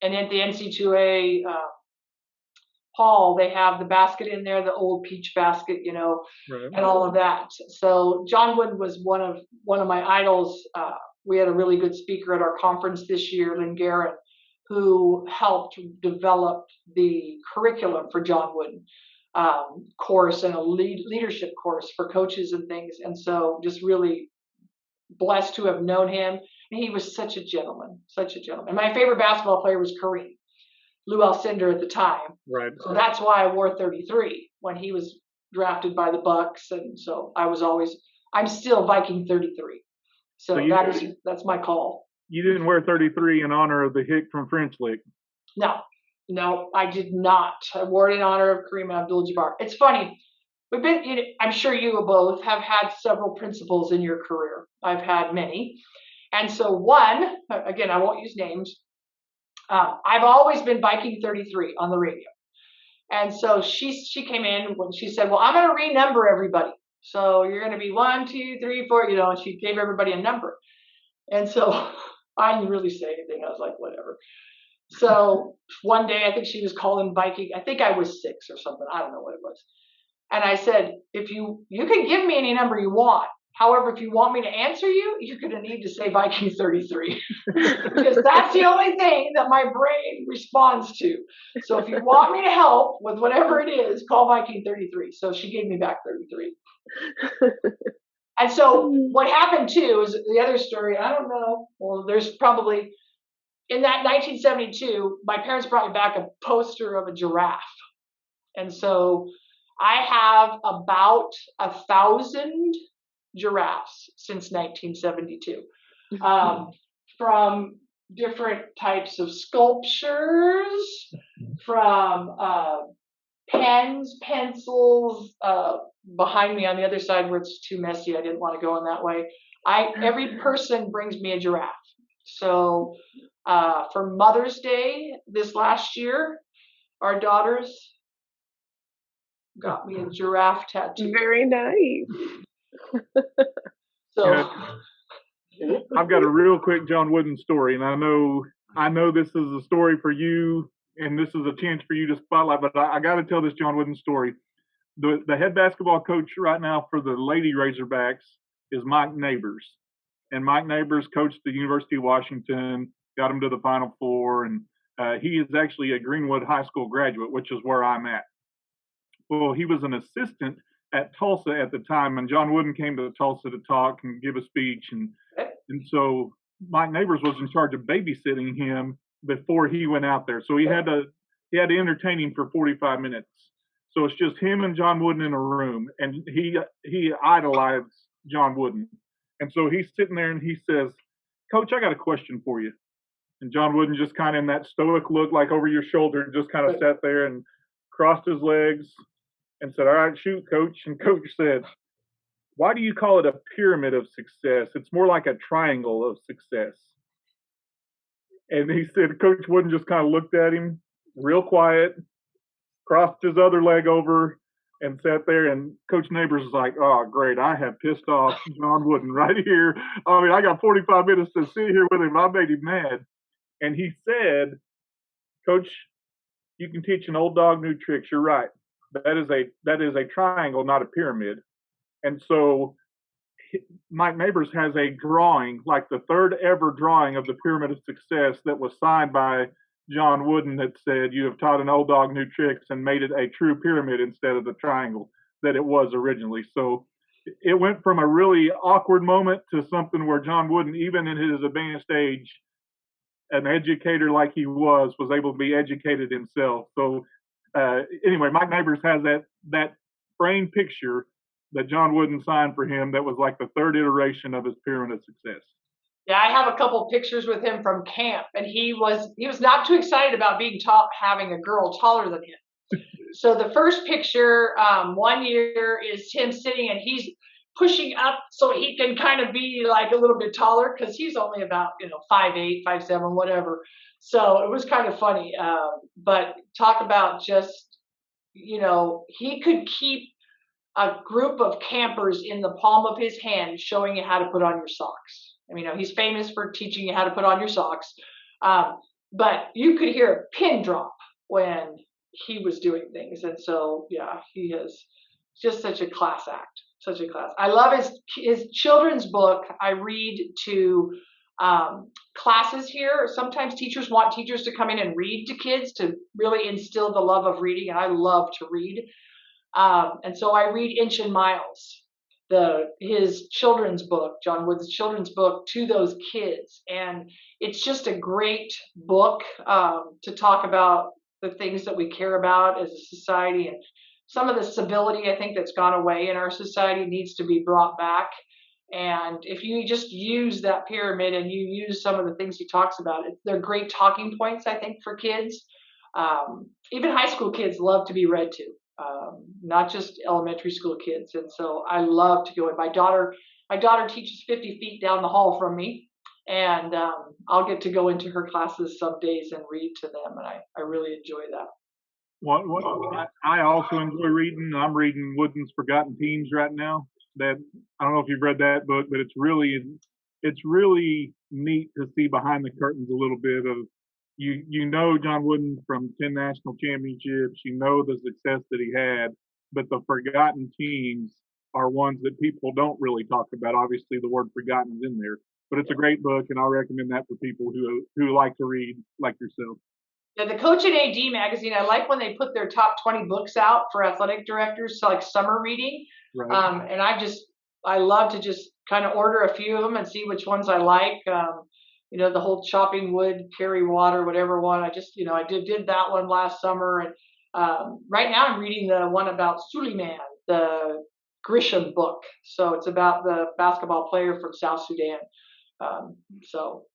and at the NC2A hall, they have the basket in there, the old peach basket, you know, Right. and all of that. So John Wooden was one of my idols. We had a really good speaker at our conference this year, Lynn Guerin, who helped develop the curriculum for John Wooden course and a leadership course for coaches and things. And so just really blessed to have known him. And he was such a gentleman, such a gentleman. My favorite basketball player was Kareem, Lou Alcindor at the time. Right. So that's why I wore 33 when he was drafted by the Bucks. And so I'm still Viking 33. So that's my call. You didn't wear 33 in honor of the hick from French Lick. No, I did not. I wore it in honor of Kareem Abdul-Jabbar. It's funny. I'm sure you both have had several principals in your career. I've had many. And so one, again, I won't use names. I've always been Viking 33 on the radio. And so she came in when she said, well, I'm going to renumber everybody. So you're going to be 1, 2, 3, 4, you know, and she gave everybody a number. And so I didn't really say anything. I was like, whatever. So one day, I think she was calling Viking. I think I was 6 or something. I don't know what it was. And I said, if you can give me any number you want, However, if you want me to answer you, you're going to need to say Viking 33 because that's the only thing that my brain responds to. So if you want me to help with whatever it is, call Viking 33. So she gave me back 33. And so what happened too is the other story. I don't know. Well, there's probably in that 1972, my parents brought me back a poster of a giraffe. And so I have about 1,000 giraffes since 1972, from different types of sculptures, from pens, pencils. Behind me on the other side where it's too messy, I didn't want to go in that way. Every person brings me a giraffe. So for Mother's Day this last year, our daughters got me a giraffe tattoo. Very nice. So I've got a real quick John Wooden story, and I know this is a story for you, and this is a chance for you to spotlight. But I got to tell this John Wooden story. The head basketball coach right now for the Lady Razorbacks is Mike Neighbors, and Mike Neighbors coached the University of Washington, got him to the Final Four, and he is actually a Greenwood High School graduate, which is where I'm at. Well, he was an assistant at Tulsa at the time, and John Wooden came to Tulsa to talk and give a speech, and so Mike Neighbors was in charge of babysitting him before he went out there. So he had to entertain him for 45 minutes. So it's just him and John Wooden in a room, and he idolized John Wooden. And so he's sitting there and he says, "Coach, I got a question for you." And John Wooden just kind of in that stoic look, like over your shoulder, just kind of sat there and crossed his legs and said, "All right, shoot, Coach." And Coach said, "Why do you call it a pyramid of success? It's more like a triangle of success." And he said, Coach Wooden just kind of looked at him real quiet, crossed his other leg over, and sat there. And Coach Neighbors was like, "Oh, great. I have pissed off John Wooden right here. I mean, I got 45 minutes to sit here with him. I made him mad." And he said, "Coach, you can teach an old dog new tricks. You're right. That is a triangle, not a pyramid." And so Mike Neighbors has a drawing, like the third ever drawing of the Pyramid of Success, that was signed by John Wooden, that said, "You have taught an old dog new tricks and made it a true pyramid instead of the triangle that it was originally." So it went from a really awkward moment to something where John Wooden, even in his advanced age, an educator like he was able to be educated himself. So anyway, Mike Neighbors has that framed picture that John Wooden signed for him that was like the third iteration of his Pyramid of Success. Yeah, I have a couple pictures with him from camp, and he was not too excited about being having a girl taller than him. So the first picture, 1 year, is him sitting, and he's pushing up so he can kind of be like a little bit taller because he's only about 5'8", 5'7", whatever. So it was kind of funny. But talk about just he could keep a group of campers in the palm of his hand, showing you how to put on your socks. I mean, he's famous for teaching you how to put on your socks. But you could hear a pin drop when he was doing things. And so, yeah, he is just such a class act, such a class. I love his children's book. I read to classes here. Sometimes teachers want teachers to come in and read to kids to really instill the love of reading. And I love to read. And so I read Inch and Miles, his children's book, John Wooden's children's book, to those kids. And it's just a great book to talk about the things that we care about as a society. And some of the civility, I think, that's gone away in our society needs to be brought back. And if you just use that pyramid and you use some of the things he talks about, they're great talking points, I think, for kids. Even high school kids love to be read to. Not just elementary school kids. And so I love to go in. My daughter teaches 50 feet down the hall from me, and I'll get to go into her classes some days and read to them, and I really enjoy that. I also enjoy reading. I'm reading Wooden's Forgotten Teens right now. That I don't know if you've read that book, but it's really neat to see behind the curtains a little bit of John Wooden from 10 national championships, the success that he had, but the Forgotten Teens are ones that people don't really talk about. Obviously, the word forgotten is in there, but it's a great book, and I recommend that for people who like to read like yourself. Yeah, the Coach and AD magazine, I like when they put their top 20 books out for athletic directors, so like summer reading. Right. And I love to just kind of order a few of them and see which ones I like. The whole chopping wood, carry water, whatever one. I did that one last summer. And right now I'm reading the one about Suleiman, the Grisham book. So it's about the basketball player from South Sudan. So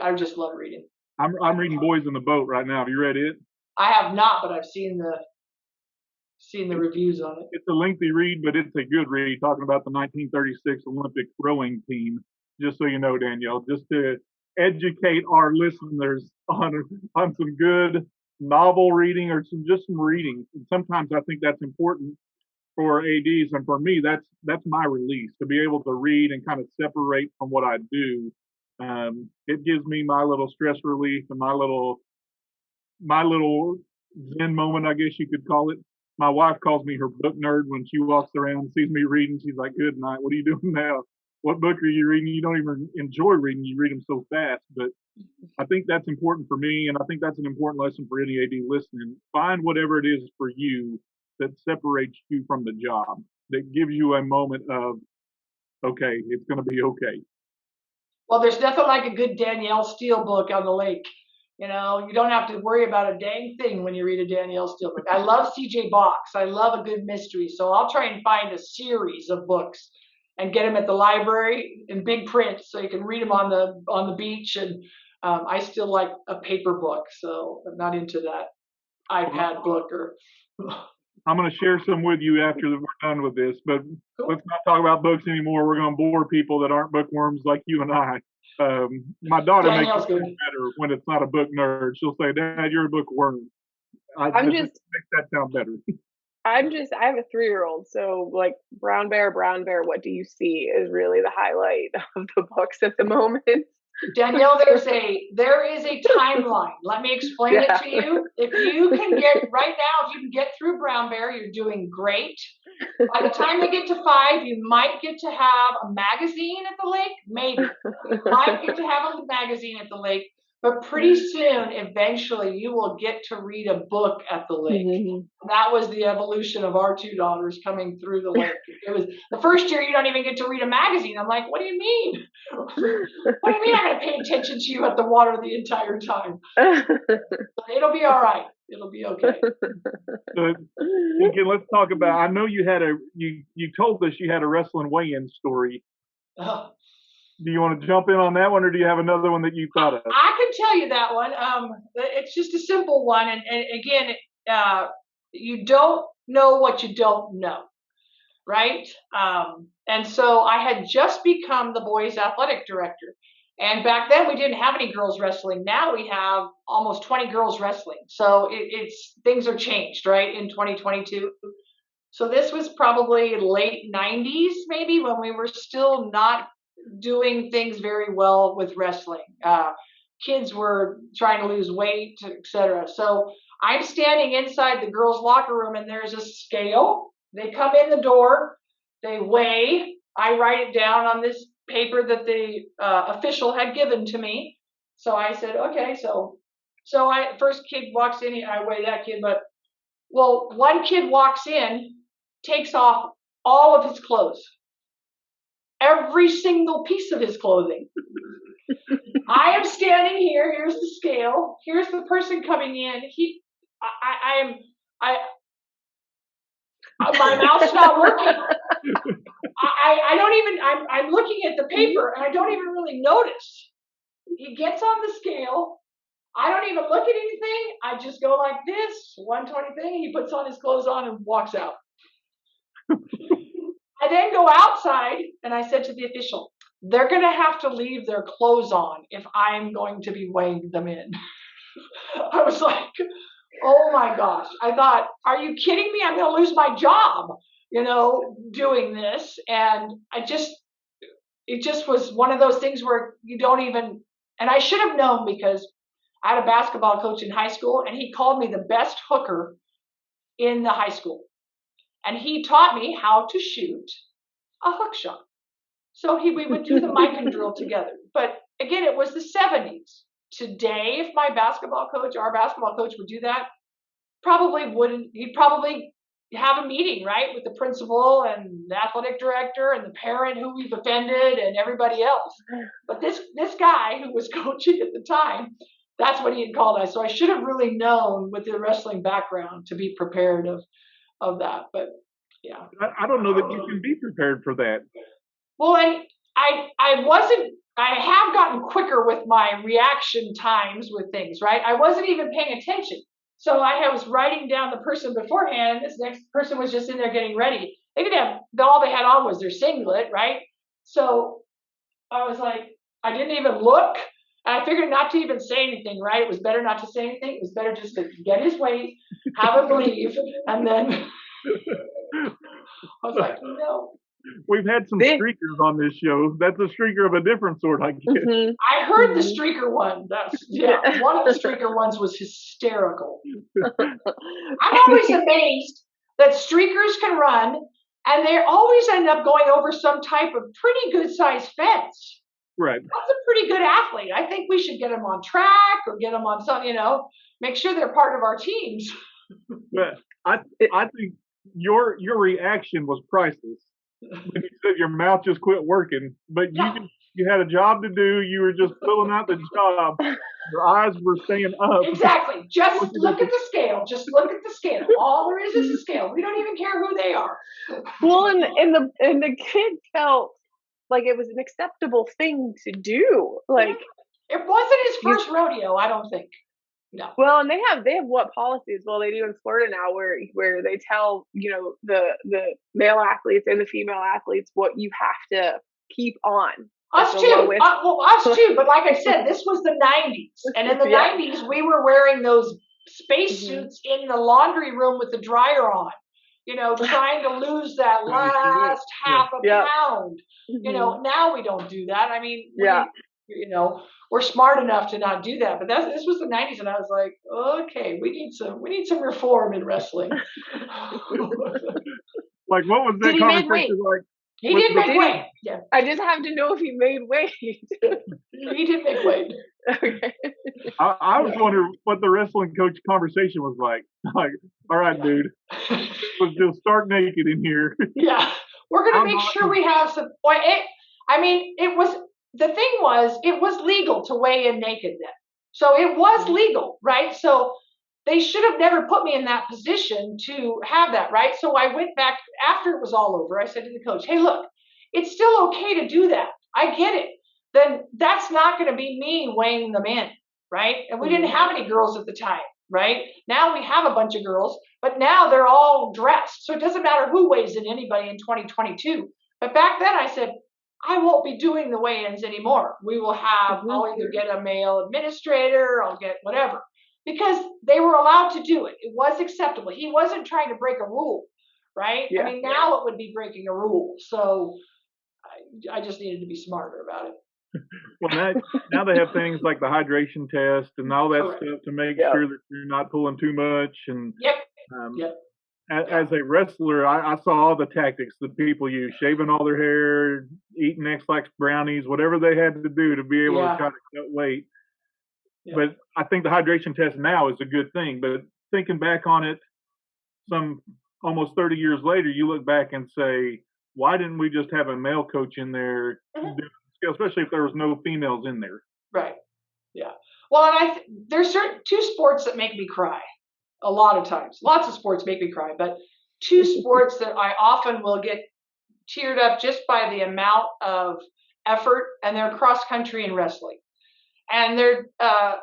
I just love reading. I'm reading Boys in the Boat right now. Have you read it? I have not, but I've seen the reviews on it. It's a lengthy read, but it's a good read, talking about the 1936 Olympic rowing team. Just so you know, Danielle, just to educate our listeners on some good novel reading or some reading. And sometimes I think that's important for ADs, and for me, that's my release, to be able to read and kind of separate from what I do. It gives me my little stress relief and my little zen moment, I guess you could call it. My wife calls me her book nerd when she walks around and sees me reading. She's like, "Good night. What are you doing now? What book are you reading? You don't even enjoy reading. You read them so fast." But I think that's important for me, and I think that's an important lesson for any AD listening. Find whatever it is for you that separates you from the job, that gives you a moment of, okay, it's going to be okay. Well, there's nothing like a good Danielle Steele book on the lake. You don't have to worry about a dang thing when you read a Danielle Steele book. I love C.J. Box. I love a good mystery. So I'll try and find a series of books and get them at the library in big print so you can read them on the beach. And I still like a paper book, so I'm not into that iPad book or. I'm going to share some with you after we're done with this, but let's not talk about books anymore. We're going to bore people that aren't bookworms like you and I. My daughter makes it better when it's not a book nerd. She'll say, "Dad, you're a bookworm." That makes that sound better. I have a 3-year-old, so like Brown Bear, what do you see is really the highlight of the books at the moment. Danielle, there is a timeline. Let me explain it to you. If you can get through Brown Bear, you're doing great. By the time they get to 5, you might get to have a magazine at the lake. Maybe. You might get to have a magazine at the lake. But pretty soon, eventually, you will get to read a book at the lake. Mm-hmm. That was the evolution of our 2 daughters coming through the lake. It was the first year you don't even get to read a magazine. I'm like, what do you mean? What do you mean I'm going to pay attention to you at the water the entire time? It'll be all right. It'll be okay. So, okay, let's talk about. I know you had you told us you had a wrestling weigh-in story. Do you want to jump in on that one, or do you have another one that you thought of? I can tell you that one. It's just a simple one, and again, you don't know what you don't know, right? And so I had just become the boys' athletic director, and back then we didn't have any girls wrestling. Now we have almost 20 girls wrestling. So things are changed, right, in 2022. So this was probably late 90s, maybe, when we were still not doing things very well with wrestling. Kids were trying to lose weight, etc. So I'm standing inside the girls' locker room, and there's a scale. They come in the door, they weigh. I write it down on this paper that the official had given to me. So I said, okay. So first kid walks in, I weigh that kid. But one kid walks in, takes off all of his clothes. Every single piece of his clothing. I am standing here. Here's the scale. Here's the person coming in. My mouth's not working. I don't even. I'm looking at the paper and I don't even really notice. He gets on the scale. I don't even look at anything. I just go like this, 120 thing. He puts on his clothes on and walks out. I then go outside, and I said to the official, they're going to have to leave their clothes on if I'm going to be weighing them in. I was like, oh my gosh. I thought, are you kidding me? I'm going to lose my job, doing this. And it just was one of those things where you don't even, and I should have known because I had a basketball coach in high school, and he called me the best hooker in the high school. And he taught me how to shoot a hook shot. So we would do the Mikan drill together. But again, it was the 70s. Today, if my basketball coach, our basketball coach would do that, probably wouldn't, he'd probably have a meeting, right, with the principal and the athletic director and the parent who we've offended and everybody else. But this guy who was coaching at the time, that's what he had called us. So I should have really known with the wrestling background to be prepared of that. But yeah. I don't know that you can be prepared for that. Well, and I have gotten quicker with my reaction times with things, right? I wasn't even paying attention. So I was writing down the person beforehand, and this next person was just in there getting ready. They didn't have, all they had on was their singlet, right? So I was like, I didn't even look. And I figured not to even say anything, right? It was better not to say anything. It was better just to get his weight, have him leave, and then I was like, no. We've had some streakers on this show. That's a streaker of a different sort, I guess. Mm-hmm. I heard the streaker one. One of the streaker ones was hysterical. I'm always amazed that streakers can run, and they always end up going over some type of pretty good sized fence. Right. That's a pretty good athlete. I think we should get them on track or get them on some, make sure they're part of our teams. But I think your reaction was priceless. When you said your mouth just quit working, but you had a job to do. You were just filling out the job. Your eyes were staying up. Exactly. Just look at the scale. Just look at the scale. All there is a scale. We don't even care who they are. Well, and the kid felt like it was an acceptable thing to do. Like it wasn't his first rodeo, I don't think. No. Well, and they have what policies? Well, they do in Florida now, where they tell the male athletes and the female athletes what you have to keep on. Us too. Us too. But like I said, this was the 90s, and in the 90s, we were wearing those space suits in the laundry room with the dryer on. Trying to lose that last half a pound. Now we don't do that. I mean, we're smart enough to not do that. But this was the 90s, and I was like, okay, we need some reform in wrestling. Like, what was that conversation like? He did make weight. Yeah. I just have to know if he made weight. He did make weight. Okay. I was wondering what the wrestling coach conversation was like. Like, all right, dude, let's just start naked in here. Yeah, we're gonna make sure we have some. The thing was, it was legal to weigh in naked then, so it was legal, right? So they should have never put me in that position to have that, right? So I went back after it was all over. I said to the coach, hey, look, it's still okay to do that. I get it. Then that's not going to be me weighing them in, right? And we didn't have any girls at the time, right? Now we have a bunch of girls, but now they're all dressed. So it doesn't matter who weighs in anybody in 2022. But back then I said, I won't be doing the weigh-ins anymore. We will have, I'll either get a male administrator, I'll get whatever. Because they were allowed to do it. It was acceptable. He wasn't trying to break a rule, right? Yeah. I mean, now it would be breaking a rule. So I just needed to be smarter about it. Well, now they have things like the hydration test and all that stuff to make sure that you're not pulling too much. And as a wrestler, I saw all the tactics that people use, shaving all their hair, eating X-Lax brownies, whatever they had to do to be able to try to cut weight. Yeah. But I think the hydration test now is a good thing. But thinking back on it, some almost 30 years later, you look back and say, why didn't we just have a male coach in there, especially if there was no females in there? Right. Yeah. Well, and there's two sports that make me cry a lot of times. Lots of sports make me cry, but two sports that I often will get teared up just by the amount of effort, and they're cross country and wrestling. And they're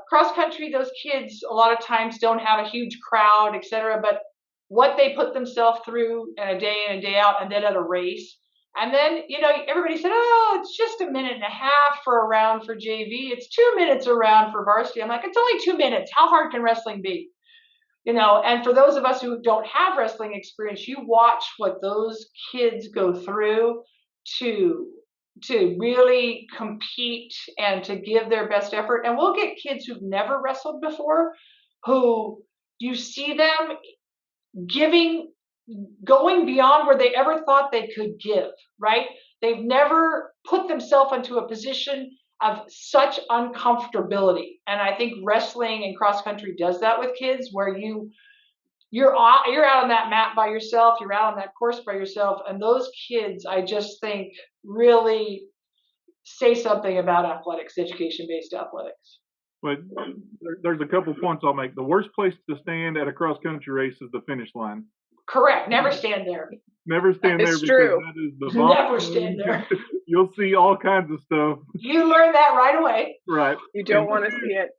cross country, those kids a lot of times don't have a huge crowd, et cetera, but what they put themselves through in a day out, and then at a race. And then, everybody said, oh, it's just a minute and a half for a round for JV. It's 2 minutes a round for varsity. I'm like, it's only 2 minutes. How hard can wrestling be? And for those of us who don't have wrestling experience, you watch what those kids go through to really compete and to give their best effort. And we'll get kids who've never wrestled before, who you see them giving going beyond where they ever thought they could give, right? They've never put themselves into a position of such uncomfortability. And I think wrestling and cross country does that with kids, where you're out on that mat by yourself, you're out on that course by yourself, and those kids, I just think, really say something about athletics, education-based athletics. But there's a couple points I'll make. The worst place to stand at a cross country race is the finish line. Correct. Never stand there. Never stand there It's because true. that is the bomb. Never stand there. You'll see all kinds of stuff. You learn that right away. Right. You don't want to see it.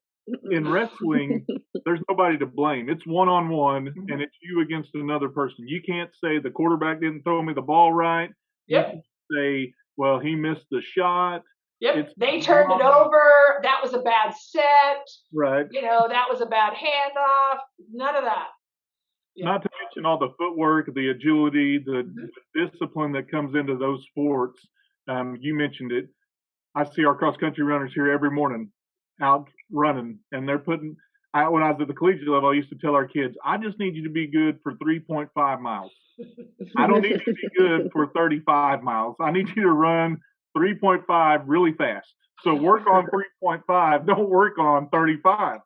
In wrestling, there's nobody to blame. It's one-on-one, and it's you against another person. You can't say the quarterback didn't throw me the ball right. Yep. You can say, well, he missed the shot. Yep. They turned it over. That was a bad set. Right. That was a bad handoff. None of that. Yeah. Not to mention all the footwork, the agility, the discipline that comes into those sports. You mentioned it. I see our cross-country runners here every morning out running, and they're putting when I was at the collegiate level, I used to tell our kids, I just need you to be good for 3.5 miles. I don't need you to be good for 35 miles. I need you to run 3.5 really fast. So work on 3.5, don't work on 35.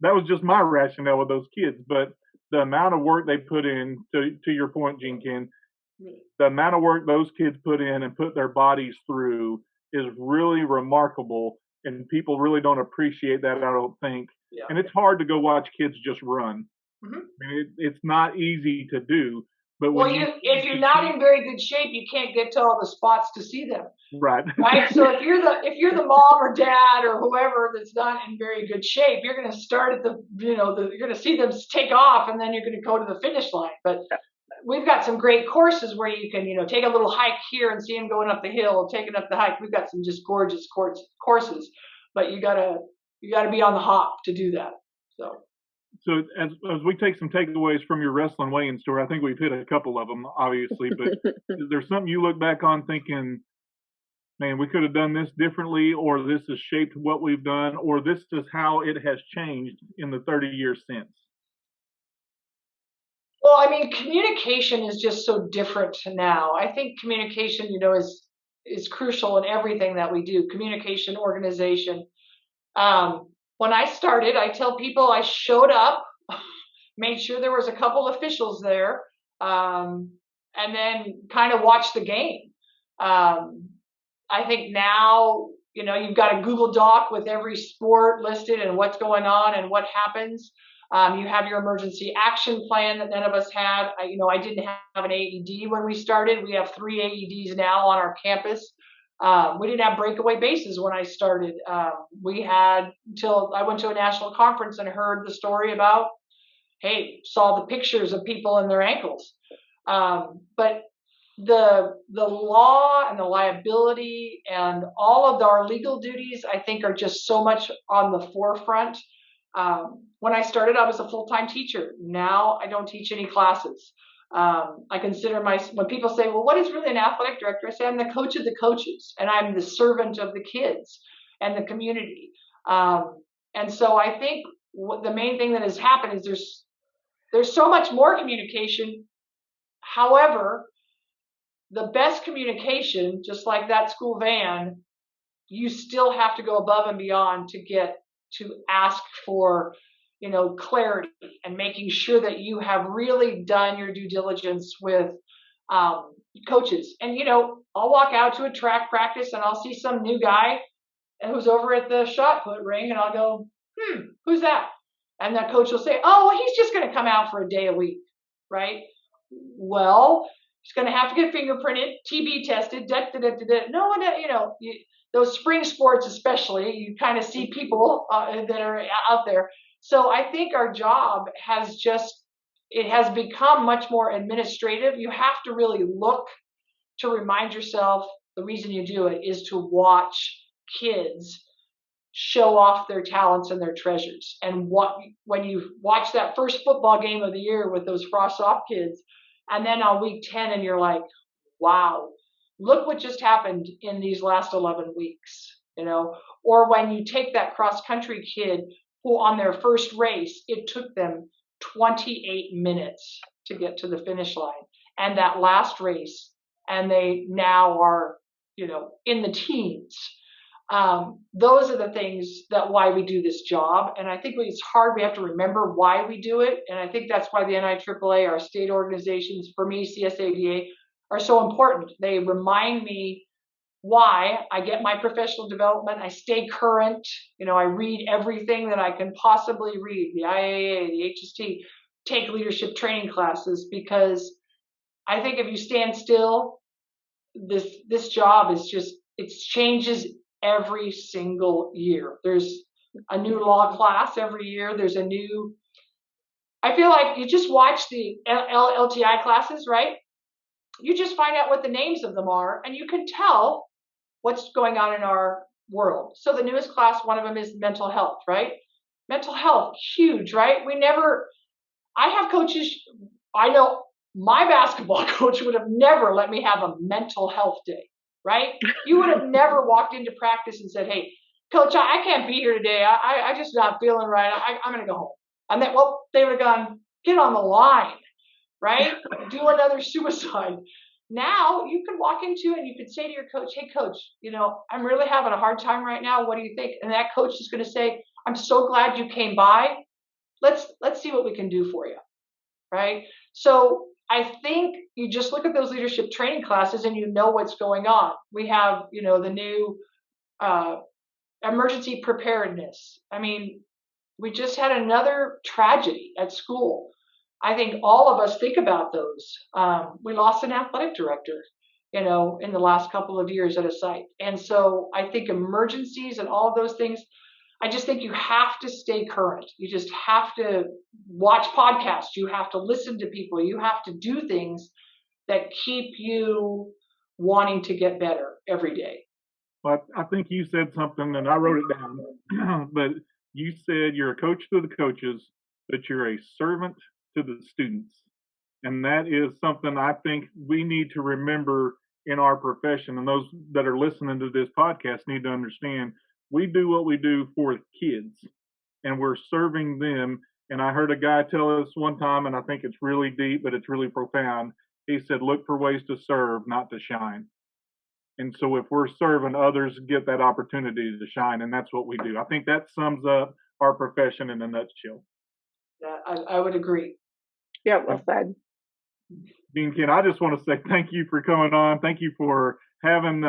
That was just my rationale with those kids. But the amount of work they put in, to your point, Jean Kinn, the amount of work those kids put in and put their bodies through is really remarkable. And people really don't appreciate that, I don't think. Yeah. And it's hard to go watch kids just run. Mm-hmm. I mean, it's not easy to do. But if you're not in very good shape, you can't get to all the spots to see them. Right. Right. So if you're the mom or dad or whoever that's not in very good shape, you're going to start at you're going to see them take off, and then you're going to go to the finish line. But we've got some great courses where you can, take a little hike here and see them going up the hill, taking up the hike. We've got some just gorgeous courses, but you gotta be on the hop to do that. So as we take some takeaways from your wrestling weigh-in story, I think we've hit a couple of them, obviously, but is there something you look back on thinking, man, we could have done this differently, or this has shaped what we've done, or this is how it has changed in the 30 years since? Well, I mean, communication is just so different now. I think communication, is crucial in everything that we do. Communication, organization. When I started, I tell people I showed up, made sure there was a couple officials there, and then kind of watched the game. I think now, you've got a Google Doc with every sport listed and what's going on and what happens. You have your emergency action plan that none of us had. I didn't have an AED when we started. We have 3 AEDs now on our campus. We didn't have breakaway bases when I started. We had until I went to a national conference and heard the story about, saw the pictures of people and their ankles. But the law and the liability and all of our legal duties, I think, are just so much on the forefront. When I started, I was a full-time teacher. Now I don't teach any classes. I consider when people say, well, what is really an athletic director? I say, I'm the coach of the coaches, and I'm the servant of the kids and the community. And so I think the main thing that has happened is there's so much more communication. However, the best communication, just like that school van, you still have to go above and beyond to ask for clarity and making sure that you have really done your due diligence with coaches. And, I'll walk out to a track practice and I'll see some new guy who's over at the shot put ring, and I'll go, who's that? And that coach will say, oh, well, he's just going to come out for a day a week, right? Well, he's going to have to get fingerprinted, TB tested, No one, those spring sports especially, you kind of see people that are out there. So I think our job has become much more administrative. You have to really look to remind yourself the reason you do it is to watch kids show off their talents and their treasures. And when you watch that first football game of the year with those frost-off kids, and then on week 10 and you're like, wow, look what just happened in these last 11 weeks, or when you take that cross-country kid who on their first race, it took them 28 minutes to get to the finish line. And that last race, and they now are, in the teens. Those are the things that why we do this job. And I think it's hard. We have to remember why we do it. And I think that's why the NIAAA, our state organizations, for me, CSAVA, are so important. They remind me why I get my professional development. I stay current. I read everything that I can possibly read, the IAA, the HST, take leadership training classes, because I think if you stand still, this job is just, it changes every single year. There's a new law class every year. I feel like you just watch the LTI classes, right? You just find out what the names of them are, and you can tell what's going on in our world. So the newest class, one of them is mental health, right? Mental health, huge, right? I have coaches, I know my basketball coach would have never let me have a mental health day, right? You would have never walked into practice and said, hey, coach, I can't be here today. I just not feeling right. I'm going to go home. And then, they would have gone, get on the line, right? Do another suicide. Now you can walk into and you can say to your coach, hey coach, I'm really having a hard time right now. What do you think? And that coach is going to say, I'm so glad you came by. Let's see what we can do for you. Right. So I think you just look at those leadership training classes and you know what's going on. We have, the new emergency preparedness. I mean, we just had another tragedy at school. I think all of us think about those. We lost an athletic director, in the last couple of years at a site. And so I think emergencies and all of those things, I just think you have to stay current. You just have to watch podcasts. You have to listen to people. You have to do things that keep you wanting to get better every day. Well, I think you said something, and I wrote it down, but you said you're a coach to the coaches, but you're a servant to the students. And that is something I think we need to remember in our profession. And those that are listening to this podcast need to understand we do what we do for kids, and we're serving them. And I heard a guy tell us one time, and I think it's really deep, but it's really profound. He said, look for ways to serve, not to shine. And so if we're serving, others get that opportunity to shine, and that's what we do. I think that sums up our profession in a nutshell. Yeah, I would agree. Yeah, well said. Jean Kinn, I just want to say thank you for coming on. Thank you for having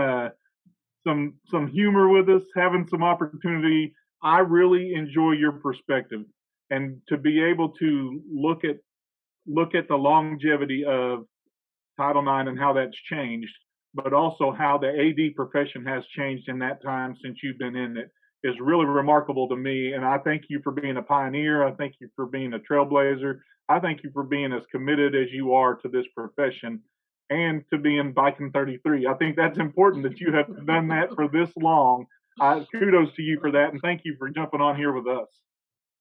some humor with us, having some opportunity. I really enjoy your perspective, and to be able to look at the longevity of Title IX and how that's changed, but also how the AD profession has changed in that time since you've been in it is really remarkable to me. And I thank you for being a pioneer. I thank you for being a trailblazer. I thank you for being as committed as you are to this profession and to being Viking 33. I think that's important that you have done that for this long. Kudos to you for that, and thank you for jumping on here with us.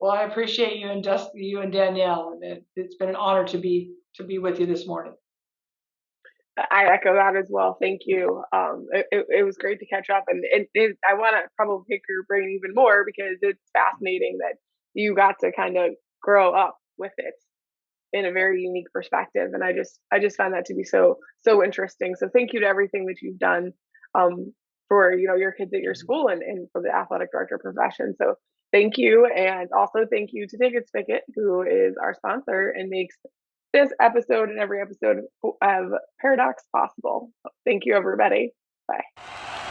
Well, I appreciate you and Dusty, you and Danielle, and it's been an honor to be with you this morning. I echo that as well. Thank you. It was great to catch up, and I want to probably pick your brain even more because it's fascinating that you got to kind of grow up with it in a very unique perspective, and I just find that to be so interesting. So thank you to everything that you've done for your kids at your school and for the athletic director profession. So thank you, and also thank you to Ticket Spigot, who is our sponsor and makes this episode and every episode of Paradox possible. Thank you, everybody. Bye.